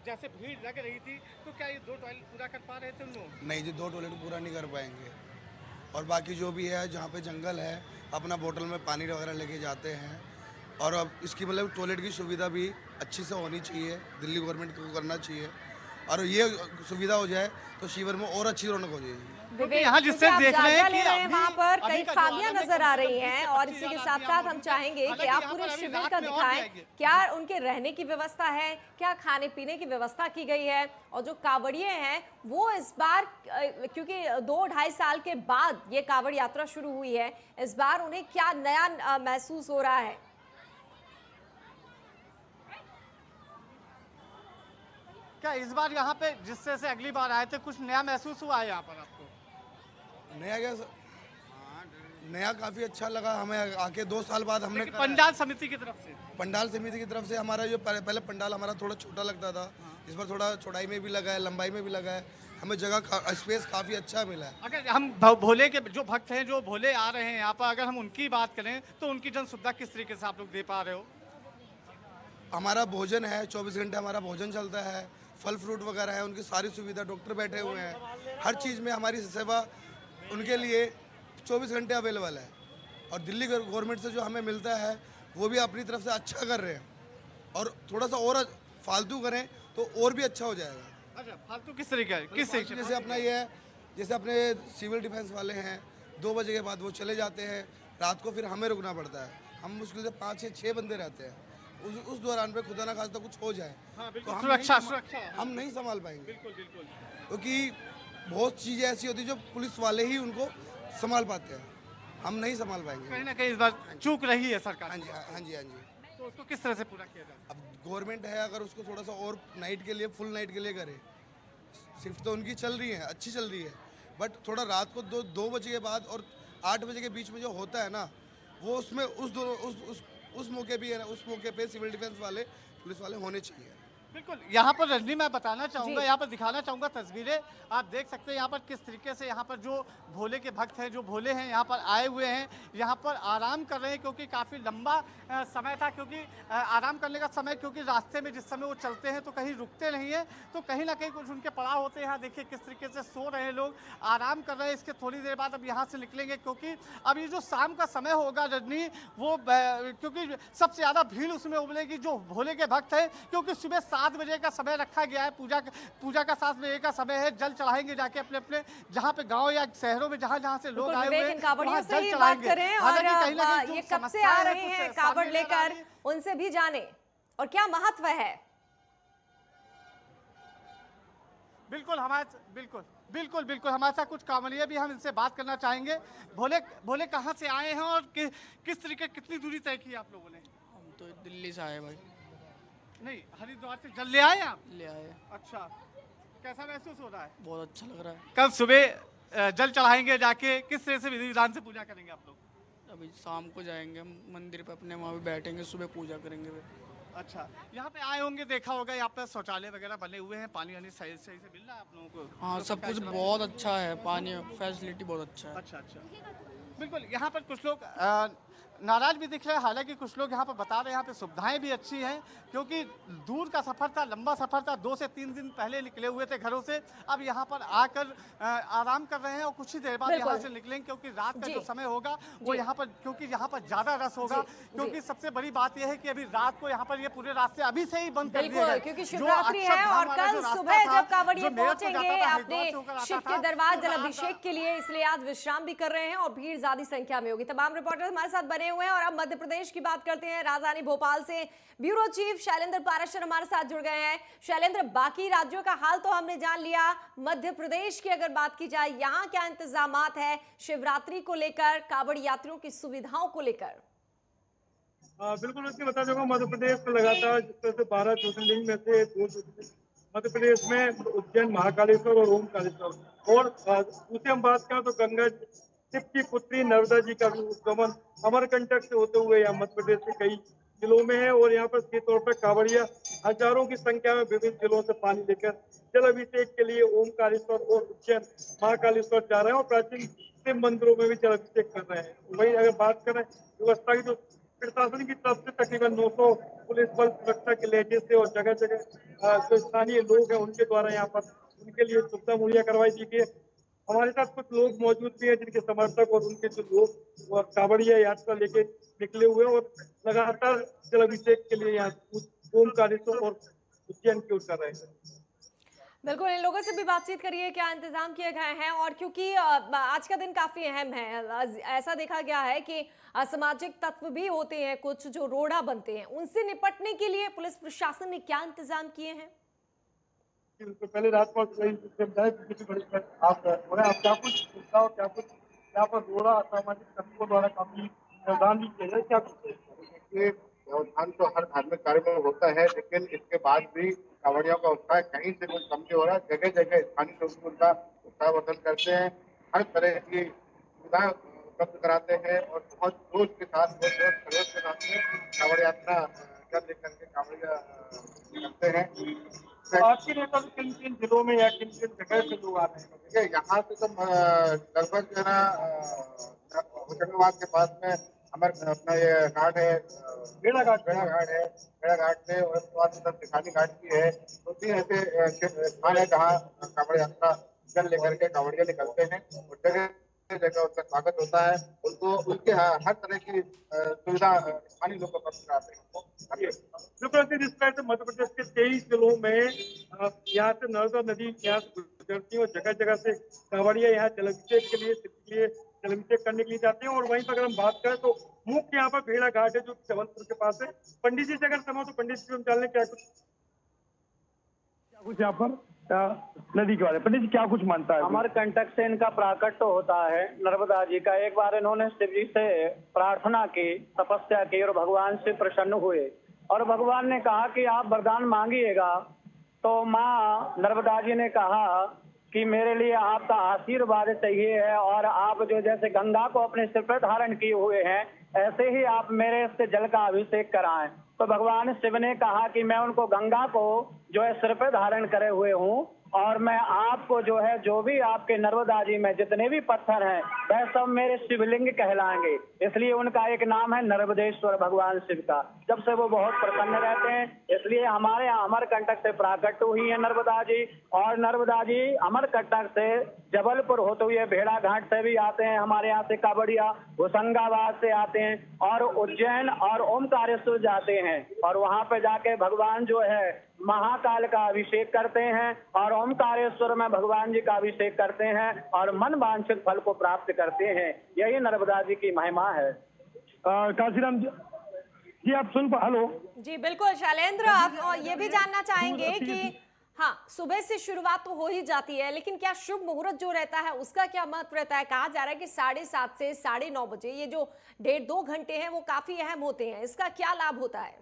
जैसे भीड़ लग रही थी, तो क्या ये 2 टॉयलेट पूरा कर पा रहे थे उन लोग? नहीं जी, 2 टॉयलेट पूरा नहीं कर पाएंगे। और बाकी जो भी है, जहाँ पे जंगल है, अपना बोतल में पानी वगैरह लेके जाते हैं। और अब इसकी मतलब टॉयलेट की सुविधा भी अच्छी से होनी चाहिए, दिल्ली गवर्नमेंट को करना चाहिए, और ये सुविधा हो जाए तो शिविर में और अच्छी रौनक हो जाएगी। विवेक, यहाँ जिससे क्योंकि आप देख रहे हैं जायजा कि ले रहे हैं, अभी- वहाँ पर अभी कई का जो खामियां आलम है, नजर आ कम से रही कम हैं, 20 और से इसी के 25 साथ साथ हम मौजूद चाहेंगे हैं। कि आप हालांकि पूरे यहाँ पर शिविर अभी का रात में और दिखाएं, भी आएंगे। क्या उनके रहने की व्यवस्था है, क्या खाने पीने की व्यवस्था की गई है, और जो कांवड़िए हैं वो इस बार क्योंकि 2-2.5 साल के बाद ये कांवड़ यात्रा शुरू हुई है, इस बार उन्हें क्या नया महसूस हो रहा है? क्या इस बार यहाँ पे जिससे से अगली बार आए थे कुछ नया महसूस हुआ है यहाँ पर आपको? नया क्या नया काफ़ी अच्छा लगा हमें आके। 2 साल बाद हमने लेकिन पंडाल समिति की तरफ से पंडाल समिति की तरफ से हमारा जो पहले पंडाल हमारा थोड़ा छोटा लगता था, इस बार थोड़ा चौड़ाई में भी लगा है, लंबाई में भी लगा है, हमें जगह स्पेस काफ़ी अच्छा मिला है। अगर हम भोले के जो भक्त हैं, जो भोले आ रहे हैं यहाँ पर, अगर हम उनकी बात करें तो उनकी जन सुविधा किस तरीके से आप लोग दे पा रहे हो? हमारा भोजन है, 24 घंटे हमारा भोजन चलता है, फल फ्रूट वगैरह है, उनकी सारी सुविधा, डॉक्टर बैठे हुए हैं, हर चीज़ में हमारी सेवा उनके लिए 24 घंटे अवेलेबल है। और दिल्ली गवर्नमेंट से जो हमें मिलता है वो भी अपनी तरफ से अच्छा कर रहे हैं, और थोड़ा सा और फालतू करें तो और भी अच्छा हो जाएगा। अच्छा, फालतू किस तरीके किस तरीके? जैसे अपना ये है, जैसे अपने सिविल डिफेंस वाले हैं, 2 बजे के बाद वो चले जाते हैं, रात को फिर हमें रुकना पड़ता है, हम मुश्किल से 5 या 6 बंदे रहते हैं, उस दौरान पे खुदा ना खास्ता कुछ हो जाए तो हम नहीं संभाल पाएंगे। बिल्कुल बिल्कुल। क्योंकि बहुत चीज़ें ऐसी होती है जो पुलिस वाले ही उनको संभाल पाते हैं, हम नहीं संभाल पाएंगे। कहीं ना कहीं इस बार चूक रही है सरकार। हाँ जी, हाँ जी, हाँ जी। तो उसको किस तरह से पूरा किया जाए? अब गवर्नमेंट है, अगर उसको थोड़ा सा और नाइट के लिए, फुल नाइट के लिए करे, शिफ्ट तो उनकी चल रही है, अच्छी चल रही है, बट थोड़ा रात को 2 बजे के बाद और 8 बजे के बीच में जो होता है ना, वो उसमें उस मौके भी है ना, उस मौके पे सिविल डिफेंस वाले, पुलिस वाले होने चाहिए। बिल्कुल। यहाँ पर रजनी मैं बताना चाहूँगा, यहाँ पर दिखाना चाहूँगा तस्वीरें, आप देख सकते हैं यहाँ पर किस तरीके से यहाँ पर जो भोले के भक्त हैं, जो भोले हैं, यहाँ पर आए हुए हैं, यहाँ पर आराम कर रहे हैं, क्योंकि काफ़ी लंबा समय था, क्योंकि आराम करने का समय, क्योंकि रास्ते में जिस समय वो चलते हैं तो कहीं रुकते नहीं हैं, तो कहीं ना कहीं कुछ उनके पड़ाव होते हैं। यहाँ देखिए किस तरीके से सो रहे हैं लोग, आराम कर रहे हैं। इसके थोड़ी देर बाद अब यहाँ से निकलेंगे, क्योंकि अब ये जो शाम का समय होगा रजनी, वो क्योंकि सबसे ज़्यादा भीड़ उसमें उमड़ेगी जो भोले के भक्त हैं, क्योंकि सुबह 7 बजे का समय रखा गया है, पूजा का 7 बजे का समय है। जल चढ़ाएंगे जाके अपने अपने जहाँ पे गांव या शहरों में जहाँ से लोग आए हुए हैं, कांवड़ियों से ही बात करें, और ये कब से आ रहे हैं कांवड़ लेकर, उनसे भी जाने और क्या महत्व है। बिल्कुल हमारे साथ कुछ कांवड़िए भी, हम इनसे बात करना चाहेंगे। भोले कहाँ से आए हैं और किस तरीके, कितनी दूरी तय की आप लोगों ने? हम तो दिल्ली से आए भाई। नहीं, हरिद्वार से जल ले आए आप? ले आए। अच्छा, कैसा महसूस हो रहा है? बहुत अच्छा लग रहा है। कल सुबह जल चढ़ाएंगे जाके, किस तरह से विधि विधान से पूजा करेंगे आप लोग? अभी शाम को जाएंगे हम मंदिर पे, अपने वहाँ भी बैठेंगे, सुबह पूजा करेंगे वे। अच्छा, यहाँ पे आए होंगे, देखा होगा यहाँ पे शौचालय वगैरह बने हुए हैं, पानी वानी सही से मिल रहा है आप लोगों को? हाँ, सब कुछ बहुत अच्छा है, पानी फैसिलिटी बहुत अच्छा है। अच्छा। बिल्कुल, यहाँ पर कुछ लोग नाराज भी दिख रहे हैं, हालांकि कुछ लोग यहाँ पर बता रहे हैं यहाँ पे सुविधाएं भी अच्छी हैं, क्योंकि दूर का सफ़र था, लंबा सफ़र था, 2 से 3 दिन पहले निकले हुए थे घरों से, अब यहाँ पर आकर आराम कर रहे हैं, और कुछ ही देर बाद यहाँ से निकलेंगे, क्योंकि रात का जो समय होगा वो यहाँ पर, क्योंकि यहाँ पर ज़्यादा रस होगा, क्योंकि सबसे बड़ी बात यह है कि अभी रात को यहाँ पर ये पूरे रास्ते अभी से ही बंद कर दिए गए, क्योंकि शिवरात्रि है, और कल सुबह जब कांवड़िए पहुंचेंगे अपने शिव के दरबार जलाभिषेक के लिए, इसलिए आज विश्राम भी कर रहे हैं और भीड़ ज्यादा संख्या में होगी। तमाम रिपोर्टर हमारे साथ बने हुए हैं। और अब मध्य प्रदेश की बात करते हैं, राजधानी भोपाल से ब्यूरो चीफ शैलेंद्र पाराशर हमारे साथ जुड़ गए हैं। शैलेंद्र, बाकी राज्यों का हाल तो हमने जान लिया, मध्य प्रदेश की अगर बात की जाए, यहाँ क्या इंतजामात है शिवरात्रि को लेकर, कांवड़ यात्रियों की सुविधाओं को लेकर? बिल्कुल, उसकी बता दूंगा, मध्य प्रदेश में लगातार जिस तरह से 12 ज्योतिर्लिंग में से 2 ज्योतिर्लिंग मध्य प्रदेश में उज्जैन, महाकालेश्वर और ओमकारेश्वर, और दूसरी हम बात करें तो गंगा शिव की पुत्री नर्मदा जी का भी उद्गमन अमरकंटक से होते हुए यहाँ मध्य प्रदेश के कई जिलों में है। और यहाँ पर सीधे तौर पर कांवड़िया हजारों की संख्या में विभिन्न जिलों से पानी लेकर जल अभिषेक के लिए ओमकारेश्वर और उज्जैन, महाकालेश्वर जा रहे हैं और प्राचीन शिव मंदिरों में भी जल अभिषेक कर रहे हैं। वही अगर बात करें व्यवस्था की, जो प्रशासन की तरफ से तकरीबन 900 पुलिस बल सुरक्षा के लहजे से और जगह जगह जो स्थानीय लोग हैं उनके द्वारा यहाँ पर उनके लिए सुविधा मुहैया करवाई दी गई है। हमारे साथ कुछ लोग मौजूद भी हैं जिनके समर्थक और उनके जो लोग कांवड़िया यात्रा लेके निकले हुए हैं और लगातार जल अभिषेक के लिए यहाँ ओमकारेश्वर और उज्जैन की ओर कर रहे हैं। बिल्कुल, इन लोगों से भी बातचीत करिए, क्या इंतजाम किए गए हैं। और क्योंकि आज का दिन काफी अहम है, ऐसा देखा गया है कि असामाजिक तत्व भी होते हैं कुछ जो रोड़ा बनते हैं, उनसे निपटने के लिए पुलिस प्रशासन ने क्या इंतजाम किए हैं? पहले राजपाल आप क्या कुछ क्या कुछ यहाँ पर रोड़ा असामाजिक तत्वों द्वारा काफी व्यवधान भी किया जाए, क्या व्यवधान तो हर धार्मिक कार्य में होता है, लेकिन इसके बाद भी कांवड़ियों का उत्साह कहीं से कुछ कम नहीं हो रहा। जगह जगह स्थानीय लोग उनका उत्साहवर्धन करते हैं, हर तरह की सुविधा उपलब्ध कराते हैं और बहुत जोश के साथ खरोश के साथ में कांवड़ यात्रा कर लेकर के कांवड़िया करते हैं। आपके नेता किन किन जिलों में या किन किन जगह से लोग आते हैं? देखिए, यहाँ से तो लगभग जो है ना होशंगाबाद के पास में हमारे अपना ये घाट है, बेड़ा घाट है, बेड़ा घाट से और उसके बाद उधर सिखानी घाट भी है। तो 3 ऐसे स्थान है जहाँ कांवड़ यात्रा जल लेकर के कांवड़िया निकलते हैं और जगह जगह उनका स्वागत होता है। उनको उनके हर तरह की सुविधा स्थानीय लोग उपलब्ध कराते हैं। जिस तरह से मध्य प्रदेश के 23 जिलों में यहाँ से नर्मदा नदी यहाँ से गुजरती है और जगह जगह से कांवड़िया यहाँ जल अभिषेक के लिए जल अभिषेक करने के लिए जाते हैं। और वहीं पर अगर हम बात करें तो मुख्य यहाँ पर भेड़ा घाट है जो जबलपुर के पास है। पंडित जी से अगर समय तो पंडित जी हम जान लें क्या कुछ यहाँ पर नदी के बारे में पंडित जी क्या कुछ मानता है? अमरकंटक से इनका प्राकट्य होता है नर्मदा जी का। एक बार इन्होंने शिव जी से प्रार्थना की, तपस्या की और भगवान से प्रसन्न हुए और भगवान ने कहा कि आप वरदान मांगिएगा। तो माँ नर्मदा जी ने कहा कि मेरे लिए आपका आशीर्वाद चाहिए है और आप जो जैसे गंगा को अपने सिर पर धारण किए हुए हैं ऐसे ही आप मेरे से जल का अभिषेक कराएं। तो भगवान शिव ने कहा कि मैं उनको गंगा को जो है सिर पर धारण करे हुए हूँ और मैं आपको जो है जो भी आपके नर्मदा जी में जितने भी पत्थर हैं वह सब मेरे शिवलिंग कहलाएंगे। इसलिए उनका एक नाम है नर्मदेश्वर भगवान शिव का। जब से वो बहुत प्रसन्न रहते हैं इसलिए हमारे यहाँ अमरकंटक से प्राकट्य हुई है नर्मदा जी। और नर्मदा जी अमरकंटक से जबलपुर होते हुए भेड़ा घाट से भी आते हैं, हमारे यहाँ से कांवड़िया होशंगाबाद से आते हैं और उज्जैन और ओमकारेश्वर जाते हैं और वहाँ पे जाके भगवान जो है महाकाल का अभिषेक करते हैं और ओमकारेश्वर में भगवान जी का अभिषेक करते हैं और मन वांछित फल को प्राप्त करते हैं। यही नर्मदा जी की महिमा है। काशीराम जी आप सुन पा? हेलो जी बिल्कुल शैलेंद्र, आप ये भी जानना चाहेंगे कि हाँ, सुबह से शुरुआत तो हो ही जाती है, लेकिन क्या शुभ मुहूर्त जो रहता है उसका क्या महत्व रहता है? कहा जा रहा है कि 7:30 से 9:30 बजे ये जो 1.5-2 घंटे हैं वो काफी अहम होते हैं, इसका क्या लाभ होता है?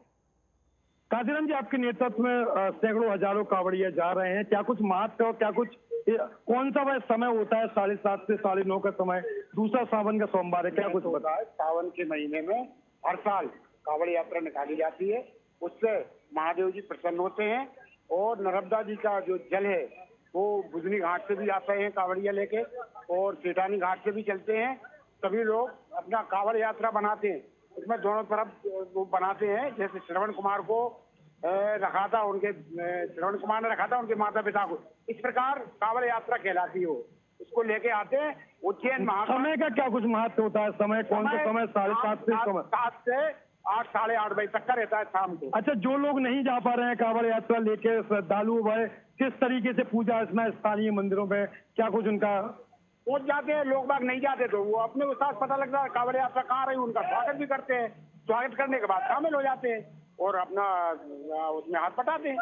काशीराम जी, आपके नेतृत्व में सैकड़ों हजारों कांवड़िया जा रहे हैं, क्या कुछ महत्व और क्या कुछ कौन सा वह समय होता है 7:30 से 9:30 का समय? दूसरा सावन का सोमवार है, क्या कुछ होता है? सावन के महीने में हर साल कांवड़ यात्रा निकाली जाती है, उससे महादेव जी प्रसन्न होते हैं और नर्मदा जी का जो जल है वो बुधनी घाट से भी आते हैं कांवड़िया लेके और सेठानी घाट से भी चलते हैं। सभी लोग अपना कांवड़ यात्रा बनाते हैं, उसमें दोनों तरफ वो बनाते हैं। जैसे श्रवण कुमार को रखा था, श्रवण कुमार ने रखा था उनके माता पिता को, इस प्रकार कांवड़ यात्रा कहलाती है। उसको लेके आते हैं उज्जैन। समय का क्या कुछ महत्व होता है? समय कौन सा समय? 7:30 से 8, 8:30 बजे तक का रहता है शाम को। अच्छा, जो लोग नहीं जा पा रहे हैं कांवड़ यात्रा लेके, श्रद्धालु वह किस तरीके से पूजा अर्चना स्थानीय मंदिरों में क्या कुछ उनका? पहुंच जाते हैं, लोग बाग नहीं जाते तो वो अपने को साथ पता लगता है कांवड़ यात्रा कहाँ रही, उनका स्वागत भी करते हैं। स्वागत करने के बाद शामिल हो जाते हैं और अपना उसमें हाथ पटाते हैं।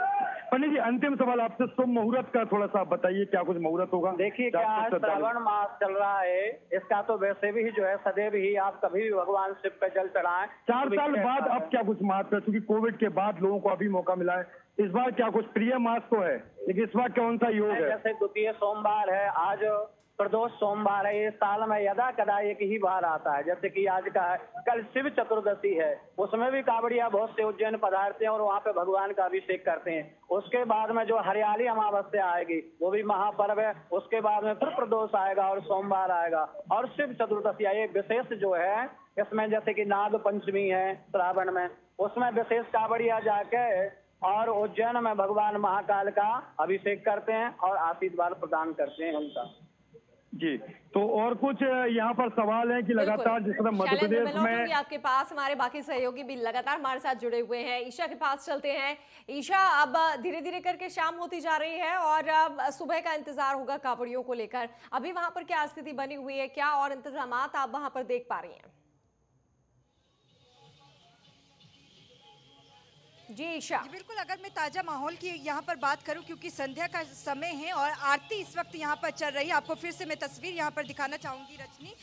पंडित जी, अंतिम सवाल आपसे, शुभ मुहूर्त का थोड़ा सा बताइए, क्या कुछ मुहूर्त होगा? देखिए, क्या आज श्रावण मास चल रहा है, इसका तो वैसे भी जो है सदैव ही आप कभी भी भगवान शिव पे जल चढ़ाएं। 4 साल बाद अब क्या कुछ महत्व है, क्योंकि कोविड के बाद लोगों को अभी मौका मिला है, इस बार क्या कुछ प्रिय मास तो है, लेकिन इस बार कौन सा योग है? जैसे द्वितीय सोमवार है, आज प्रदोष सोमवार है, ये साल में यदा कदा एक ही बार आता है, जैसे कि आज का है, कल शिव चतुर्दशी है, उसमें भी कांवड़िया बहुत से उज्जैन पधारते हैं और वहाँ पे भगवान का अभिषेक करते हैं। उसके बाद में जो हरियाली अमावस्या आएगी वो भी महापर्व है, उसके बाद में फिर प्रदोष आएगा और सोमवार आएगा और शिव चतुर्दशी ये विशेष जो है, इसमें जैसे कि नाग पंचमी है श्रावण में, उसमें विशेष कांवड़िया जाके और उज्जैन में भगवान महाकाल का अभिषेक करते हैं और आशीर्वाद प्रदान करते हैं उनका। जी, तो और कुछ यहाँ पर सवाल है कि लगातार जिस तरह मध्य प्रदेश में आपके पास हमारे बाकी सहयोगी भी लगातार हमारे साथ जुड़े हुए हैं। ईशा के पास चलते हैं। ईशा, अब धीरे धीरे करके शाम होती जा रही है और अब सुबह का इंतजार होगा कांवड़ियों को लेकर, अभी वहां पर क्या स्थिति बनी हुई है, क्या और इंतजाम आप वहां पर देख पा रही हैं? जी ईशा। जी बिल्कुल, अगर मैं ताज़ा माहौल की यहाँ पर बात करूँ, क्योंकि संध्या का समय है और आरती इस वक्त यहाँ पर चल रही है, आपको फिर से मैं तस्वीर यहाँ पर दिखाना चाहूँगी रजनी,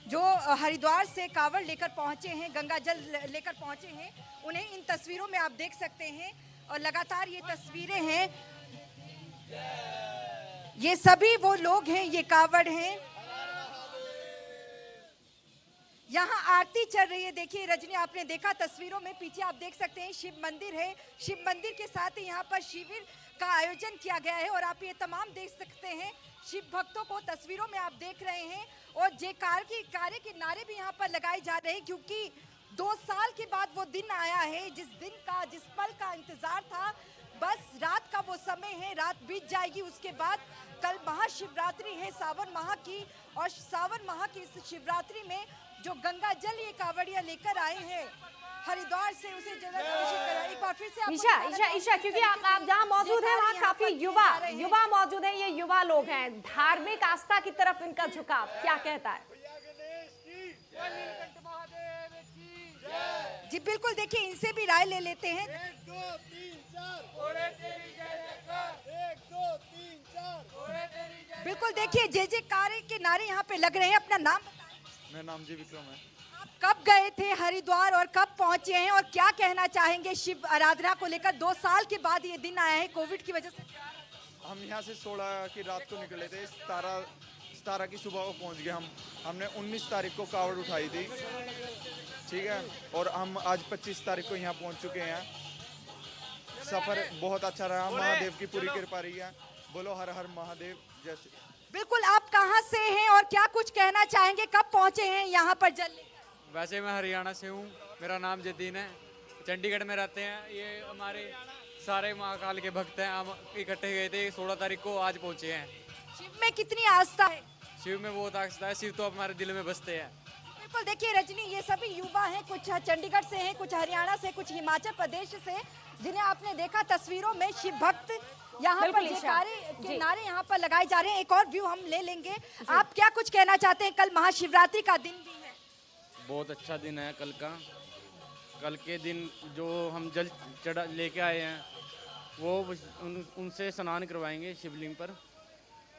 जो हरिद्वार से कांवड़ लेकर पहुँचे हैं, गंगा जल लेकर पहुँचे हैं, उन्हें इन तस्वीरों में आप देख सकते हैं और लगातार ये तस्वीरें हैं, ये सभी वो लोग हैं, ये कांवड़ हैं, यहाँ आरती चल रही है। देखिए रजनी, आपने देखा तस्वीरों में, पीछे आप देख सकते हैं शिव मंदिर है, शिव मंदिर के साथ ही यहाँ पर शिविर का आयोजन किया गया है और आप ये तमाम देख सकते हैं शिव भक्तों को तस्वीरों में आप देख रहे हैं और जयकार की कार्य के नारे भी यहाँ पर लगाए जा रहे हैं, क्योंकि 2 साल के बाद वो दिन आया है जिस पल का इंतजार था। बस रात का वो समय है, रात बीत जाएगी, उसके बाद कल महाशिवरात्रि है सावन माह की, और सावन माह की इस शिवरात्रि में जो गंगा जल ये कांवड़िया लेकर आए हैं हरिद्वार से, उसे जल अभिषेक करा। एक बार फिर से ईशा, क्योंकि आप जहां मौजूद हैं वहां काफी युवा मौजूद हैं, ये युवा लोग हैं, धार्मिक आस्था की तरफ इनका झुकाव क्या कहता है? जी बिल्कुल, देखिए इनसे भी राय ले लेते हैं। 1 2 3 4 बिल्कुल, देखिए जय जयकार के नारे यहाँ पे लग रहे हैं। अपना नाम बताएं। मेरा नाम जी विक्रम है। आप कब गए थे हरिद्वार और कब पहुंचे हैं और क्या कहना चाहेंगे शिव आराधना को लेकर? 2 साल के बाद ये दिन आया है कोविड की वजह से। हम यहाँ से 16 की रात को निकले थे, 17 की सुबह को पहुँच गए। हमने 19 तारीख को कावड़ उठाई थी, ठीक है, और हम आज 25 तारीख को यहाँ पहुँच चुके हैं। सफर बहुत अच्छा रहा, महादेव की पूरी कृपा रही है। बोलो हर हर महादेव जैसे। बिल्कुल, आप कहां से हैं और क्या कुछ कहना चाहेंगे, कब पहुंचे हैं यहाँ पर जल? वैसे मैं हरियाणा से हूँ, मेरा नाम जतीन है, चंडीगढ़ में रहते हैं। ये हमारे सारे महाकाल के भक्त हैं, हम इकट्ठे गए थे 16 तारीख को, आज पहुँचे हैं। शिव में कितनी आस्था है? शिव में बहुत आस्था है, शिव तो हमारे दिल में बसते हैं। बिल्कुल, देखिए रजनी, ये सभी युवा हैं, कुछ चंडीगढ़ से हैं, कुछ हरियाणा से, कुछ हिमाचल प्रदेश से, जिन्हें आपने देखा तस्वीरों में शिव भक्त यहाँ पर जयकारे के नारे यहाँ पर लगाए जा रहे हैं। एक और व्यू हम ले लेंगे। आप क्या कुछ कहना चाहते हैं? कल महाशिवरात्रि का दिन भी है। बहुत अच्छा दिन है कल का। कल के दिन जो हम जल चढ़ा लेके आए हैं वो उनसे स्नान करवाएंगे शिवलिंग पर,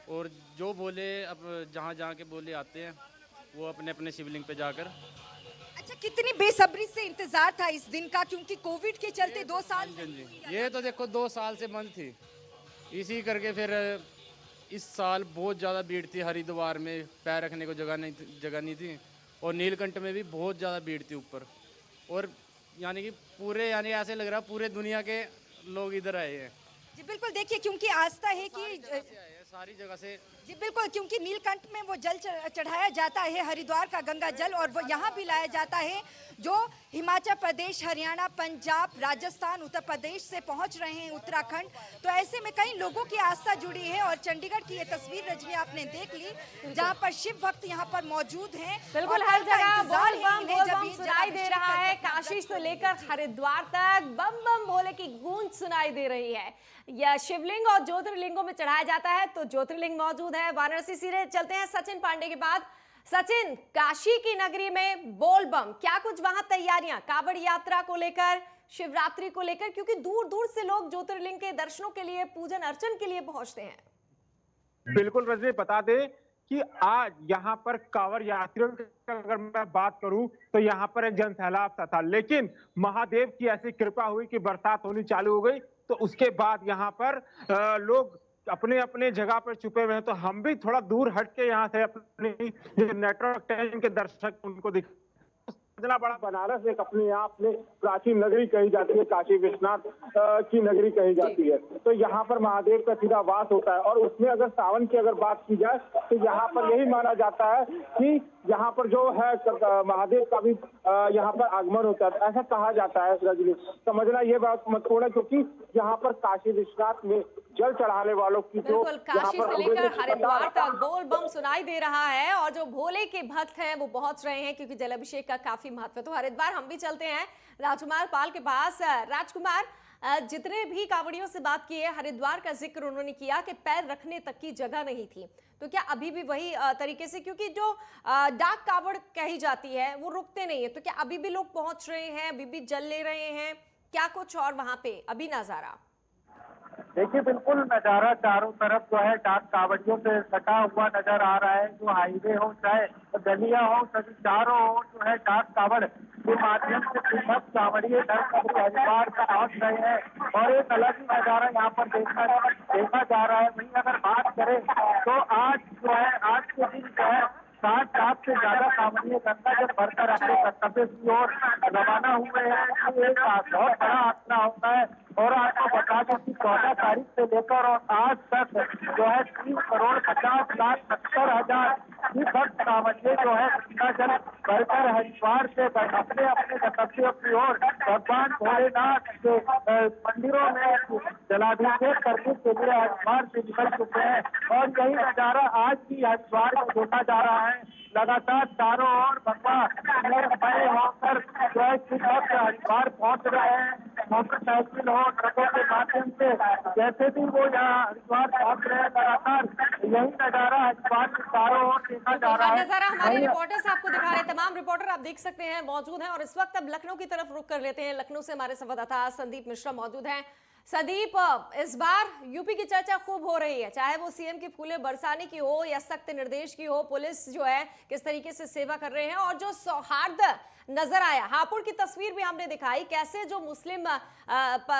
और जो बोले अब जहाँ के बोले आते हैं वो अपने अपने शिवलिंग पे जाकर। अच्छा, कितनी बेसब्री से इंतजार था इस दिन का, क्योंकि कोविड के चलते 2 साल ये तो देखो 2 साल से बंद थी, इसी करके फिर इस साल बहुत ज़्यादा भीड़ थी हरिद्वार में, पैर रखने को जगह नहीं थी, और नीलकंठ में भी बहुत ज़्यादा भीड़ थी ऊपर, और यानी कि पूरे ऐसे लग रहा पूरे दुनिया के लोग इधर आए हैं। जी बिल्कुल, देखिए क्योंकि आस्था है कि सारी जगह से। जी बिल्कुल, क्योंकि नीलकंठ में वो जल चढ़ाया जाता है, हरिद्वार का गंगा जल, और वो यहाँ भी लाया जाता है जो हिमाचल प्रदेश, हरियाणा, पंजाब, राजस्थान, उत्तर प्रदेश से पहुँच रहे हैं, उत्तराखंड। तो ऐसे में कई लोगों की आस्था जुड़ी है। और चंडीगढ़ की ये तस्वीर रजनी आपने देख ली, जहाँ पर शिव भक्त यहाँ पर मौजूद हैं। बिल्कुल, हर जगह बोल बम सुनाई दे रहा है। काशी से लेकर हरिद्वार तक बम बम भोले की गूंज सुनाई दे रही है। यह शिवलिंग और ज्योतिर्लिंगों में चढ़ाया जाता है तो ज्योतिर्लिंग मौजूद है। वाराणसी से चलते हैं सचिन पांडे के बाद। सचिन, काशी की नगरी में बोल बम, क्या कुछ वहां तैयारियां कावड़ यात्रा को लेकर, शिवरात्रि को लेकर, क्योंकि दूर दूर से लोग ज्योतिर्लिंग के दर्शनों के लिए, पूजन अर्चन के लिए पहुंचते हैं। बिल्कुल रजनी, बता दे कि आज यहाँ पर कांवड़ यात्रियों की अगर मैं बात करूं तो यहाँ पर एक जनसैलाब सा था, लेकिन महादेव की ऐसी कृपा हुई कि बरसात होनी चालू हो गई, तो उसके बाद यहाँ पर लोग अपने अपने जगह पर छुपे हुए हैं। तो हम भी थोड़ा दूर हट के यहाँ से अपनी जो नेटवर्क टेलीविजन के दर्शक उनको इतना बड़ा बनारस एक अपने आप में प्राचीन नगरी कही जाती है, काशी विश्वनाथ की नगरी कही जाती है। तो यहाँ पर महादेव का सीधा वास होता है, और उसमें अगर सावन की अगर बात की जाए तो यहाँ पर यही माना जाता है कि यहाँ पर जो है महादेव का भी यहाँ पर आगमन होता है, ऐसा कहा जाता है। रजनी, समझना ये बात महत्वपूर्ण है, क्योंकि यहाँ पर काशी विश्वनाथ में जल चढ़ाने वालों की जो काशी से लेकर हरिद्वार तक बोल बम सुनाई दे रहा है, और जो भोले के भक्त हैं वो पहुंच रहे हैं, क्योंकि जलाभिषेक का काफी महत्व है। तो हरिद्वार हम भी चलते हैं राजकुमार पाल के पास। राजकुमार, जितने भी कांवड़ियों से बात की है, हरिद्वार का जिक्र उन्होंने किया कि पैर रखने तक की जगह नहीं थी, तो क्या अभी भी वही तरीके से, क्योंकि जो डाक कावड़ कही जाती है वो रुकते नहीं है, तो क्या अभी भी लोग पहुंच रहे हैं, अभी भी जल ले रहे हैं, क्या कुछ और वहां पे अभी नजारा? देखिए, बिल्कुल नजारा चारों तरफ जो है डाक कावड़ियों से सटा हुआ नजर आ रहा है। जो हाईवे हो चाहे गलियां हो, सभी चारों ओर जो है डाक कावड़ के माध्यम से भक्त कावड़िए हरिद्वार का पहुंच रहे हैं, और एक अलग ही नजारा यहाँ पर देखा जा रहा है। वहीं अगर बात करें तो आज जो है, आज के दिन जो है 60 लाख से ज्यादा कांवड़िए गंगा जल भरकर अपने कर्तव्य की ओर रवाना हुए हैं। ये एक बहुत बड़ा आंकड़ा होता है, और आपको बता दें कि 14 तारीख से लेकर और आज तक जो है 3,50,70,000 भक्त कांवड़िए जो है गंगा जल भरकर हरिद्वार से अपने अपने गंतव्यों की ओर भगवान भोलेनाथ के मंदिरों में जलाभिषेक करने के लिए हरिद्वार से निकल चुके हैं। और यही नजारा आज भी हरिद्वार में देखा जा रहा है। लगातार चारों ओर भगवान होकर जो है भक्त हरिद्वार पहुंच रहे हैं, मोटरसाइकिल हो, ट्रकों के माध्यम से, जैसे भी वो यहाँ हरिद्वार पहुंच रहे हैं। लगातार यही नजारा हरिद्वार के चारों ओर देखा जा रहा है। नजारा हमारे रिपोर्टर्स आपको दिखा रहे हैं, तमाम रिपोर्टर आप देख सकते हैं मौजूद हैं। और इस वक्त अब लखनऊ की तरफ रुख कर लेते हैं। लखनऊ से हमारे संवाददाता संदीप मिश्रा मौजूद हैं। संदीप, इस बार यूपी की चर्चा खूब हो रही है, चाहे वो सीएम की फूले बरसाने की हो या सख्त निर्देश की हो, पुलिस जो है किस तरीके से सेवा कर रहे हैं, और जो सौहार्द नजर आया, हापुड़ की तस्वीर भी हमने दिखाई, कैसे जो मुस्लिम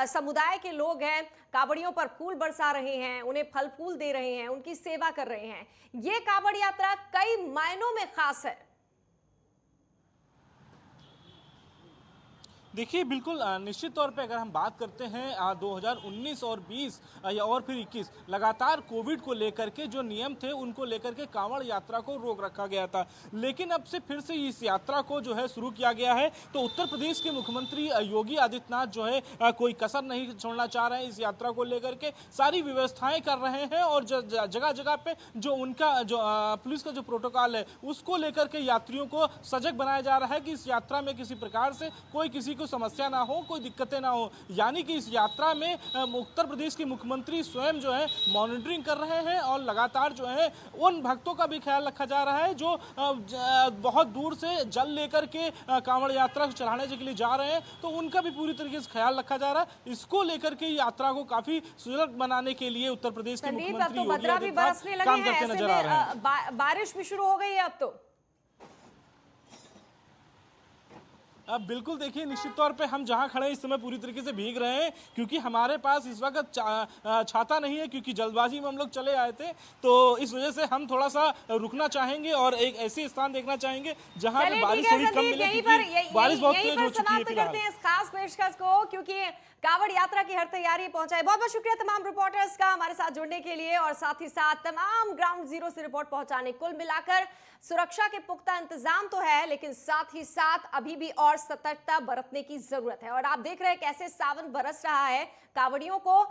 समुदाय के लोग हैं कांवड़ियों पर फूल बरसा रहे हैं, उन्हें फल फूल दे रहे हैं, उनकी सेवा कर रहे हैं। ये कांवड़ यात्रा कई मायनों में खास है। देखिए, बिल्कुल निश्चित तौर पे अगर हम बात करते हैं 2019 और 20 या और फिर 21 लगातार कोविड को लेकर के जो नियम थे उनको लेकर के कांवड़ यात्रा को रोक रखा गया था, लेकिन अब से फिर से इस यात्रा को जो है शुरू किया गया है। तो उत्तर प्रदेश के मुख्यमंत्री योगी आदित्यनाथ जो है कोई कसर नहीं छोड़ना चाह रहे हैं, इस यात्रा को लेकर के सारी व्यवस्थाएं कर रहे हैं, और जगह जगह पे जो उनका जो पुलिस का जो प्रोटोकॉल है उसको लेकर के यात्रियों को सजग बनाया जा रहा है कि इस यात्रा में किसी प्रकार से कोई किसी को समस्या ना हो, कोई दिक्कतें ना हो। यानी कि इस यात्रा में उत्तर प्रदेश के मुख्यमंत्री स्वयं जो है मॉनिटरिंग कर रहे हैं, और लगातार जो है उन भक्तों का भी ख्याल रखा जा रहा है जो बहुत दूर से जल लेकर के कांवड़ यात्रा को चढ़ाने के लिए जा रहे हैं, तो उनका भी पूरी तरीके से ख्याल रखा जा रहा है। इसको लेकर के यात्रा को काफी सुलभ बनाने के लिए उत्तर प्रदेश के मुख्यमंत्री योगी आदित्यनाथ काम करते नजर आ रहे हैं। बारिश भी शुरू हो गई है अब तो। अब बिल्कुल देखिए, निश्चित तौर पे हम जहां खड़े हैं इस समय पूरी तरीके से भीग रहे हैं, क्योंकि हमारे पास इस वक्त छाता नहीं है, क्योंकि जल्दबाजी में हम लोग चले आए थे, तो इस वजह से हम थोड़ा सा रुकना चाहेंगे और एक ऐसे स्थान देखना चाहेंगे जहां पे बारिश थोड़ी कम मिले, क्योंकि बारिश बहुत तेज हो चुकी है फिलहाल। इस खास पेशकश को, क्योंकि कांवड़ यात्रा की हर तैयारी पहुंचाई। बहुत बहुत शुक्रिया तमाम रिपोर्टर्स का हमारे साथ जुड़ने के लिए, और साथ ही साथ तमाम ग्राउंड जीरो से रिपोर्ट पहुंचाने। कुल मिलाकर सुरक्षा के पुख्ता इंतजाम तो है, लेकिन साथ ही साथ अभी भी और सतर्कता बरतने की जरूरत है। और आप देख रहे हैं कैसे सावन बरस रहा है, कांवड़ियों को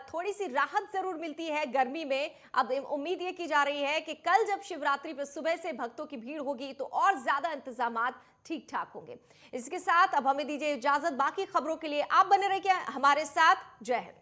थोड़ी सी राहत जरूर मिलती है गर्मी में। अब उम्मीद ये की जा रही है कि कल जब शिवरात्रि पर सुबह से भक्तों की भीड़ होगी तो और ज्यादा इंतजामात ठीक ठाक होंगे। इसके साथ अब हमें दीजिए इजाजत, बाकी खबरों के लिए आप बने रहिए हमारे साथ। जय हिंद।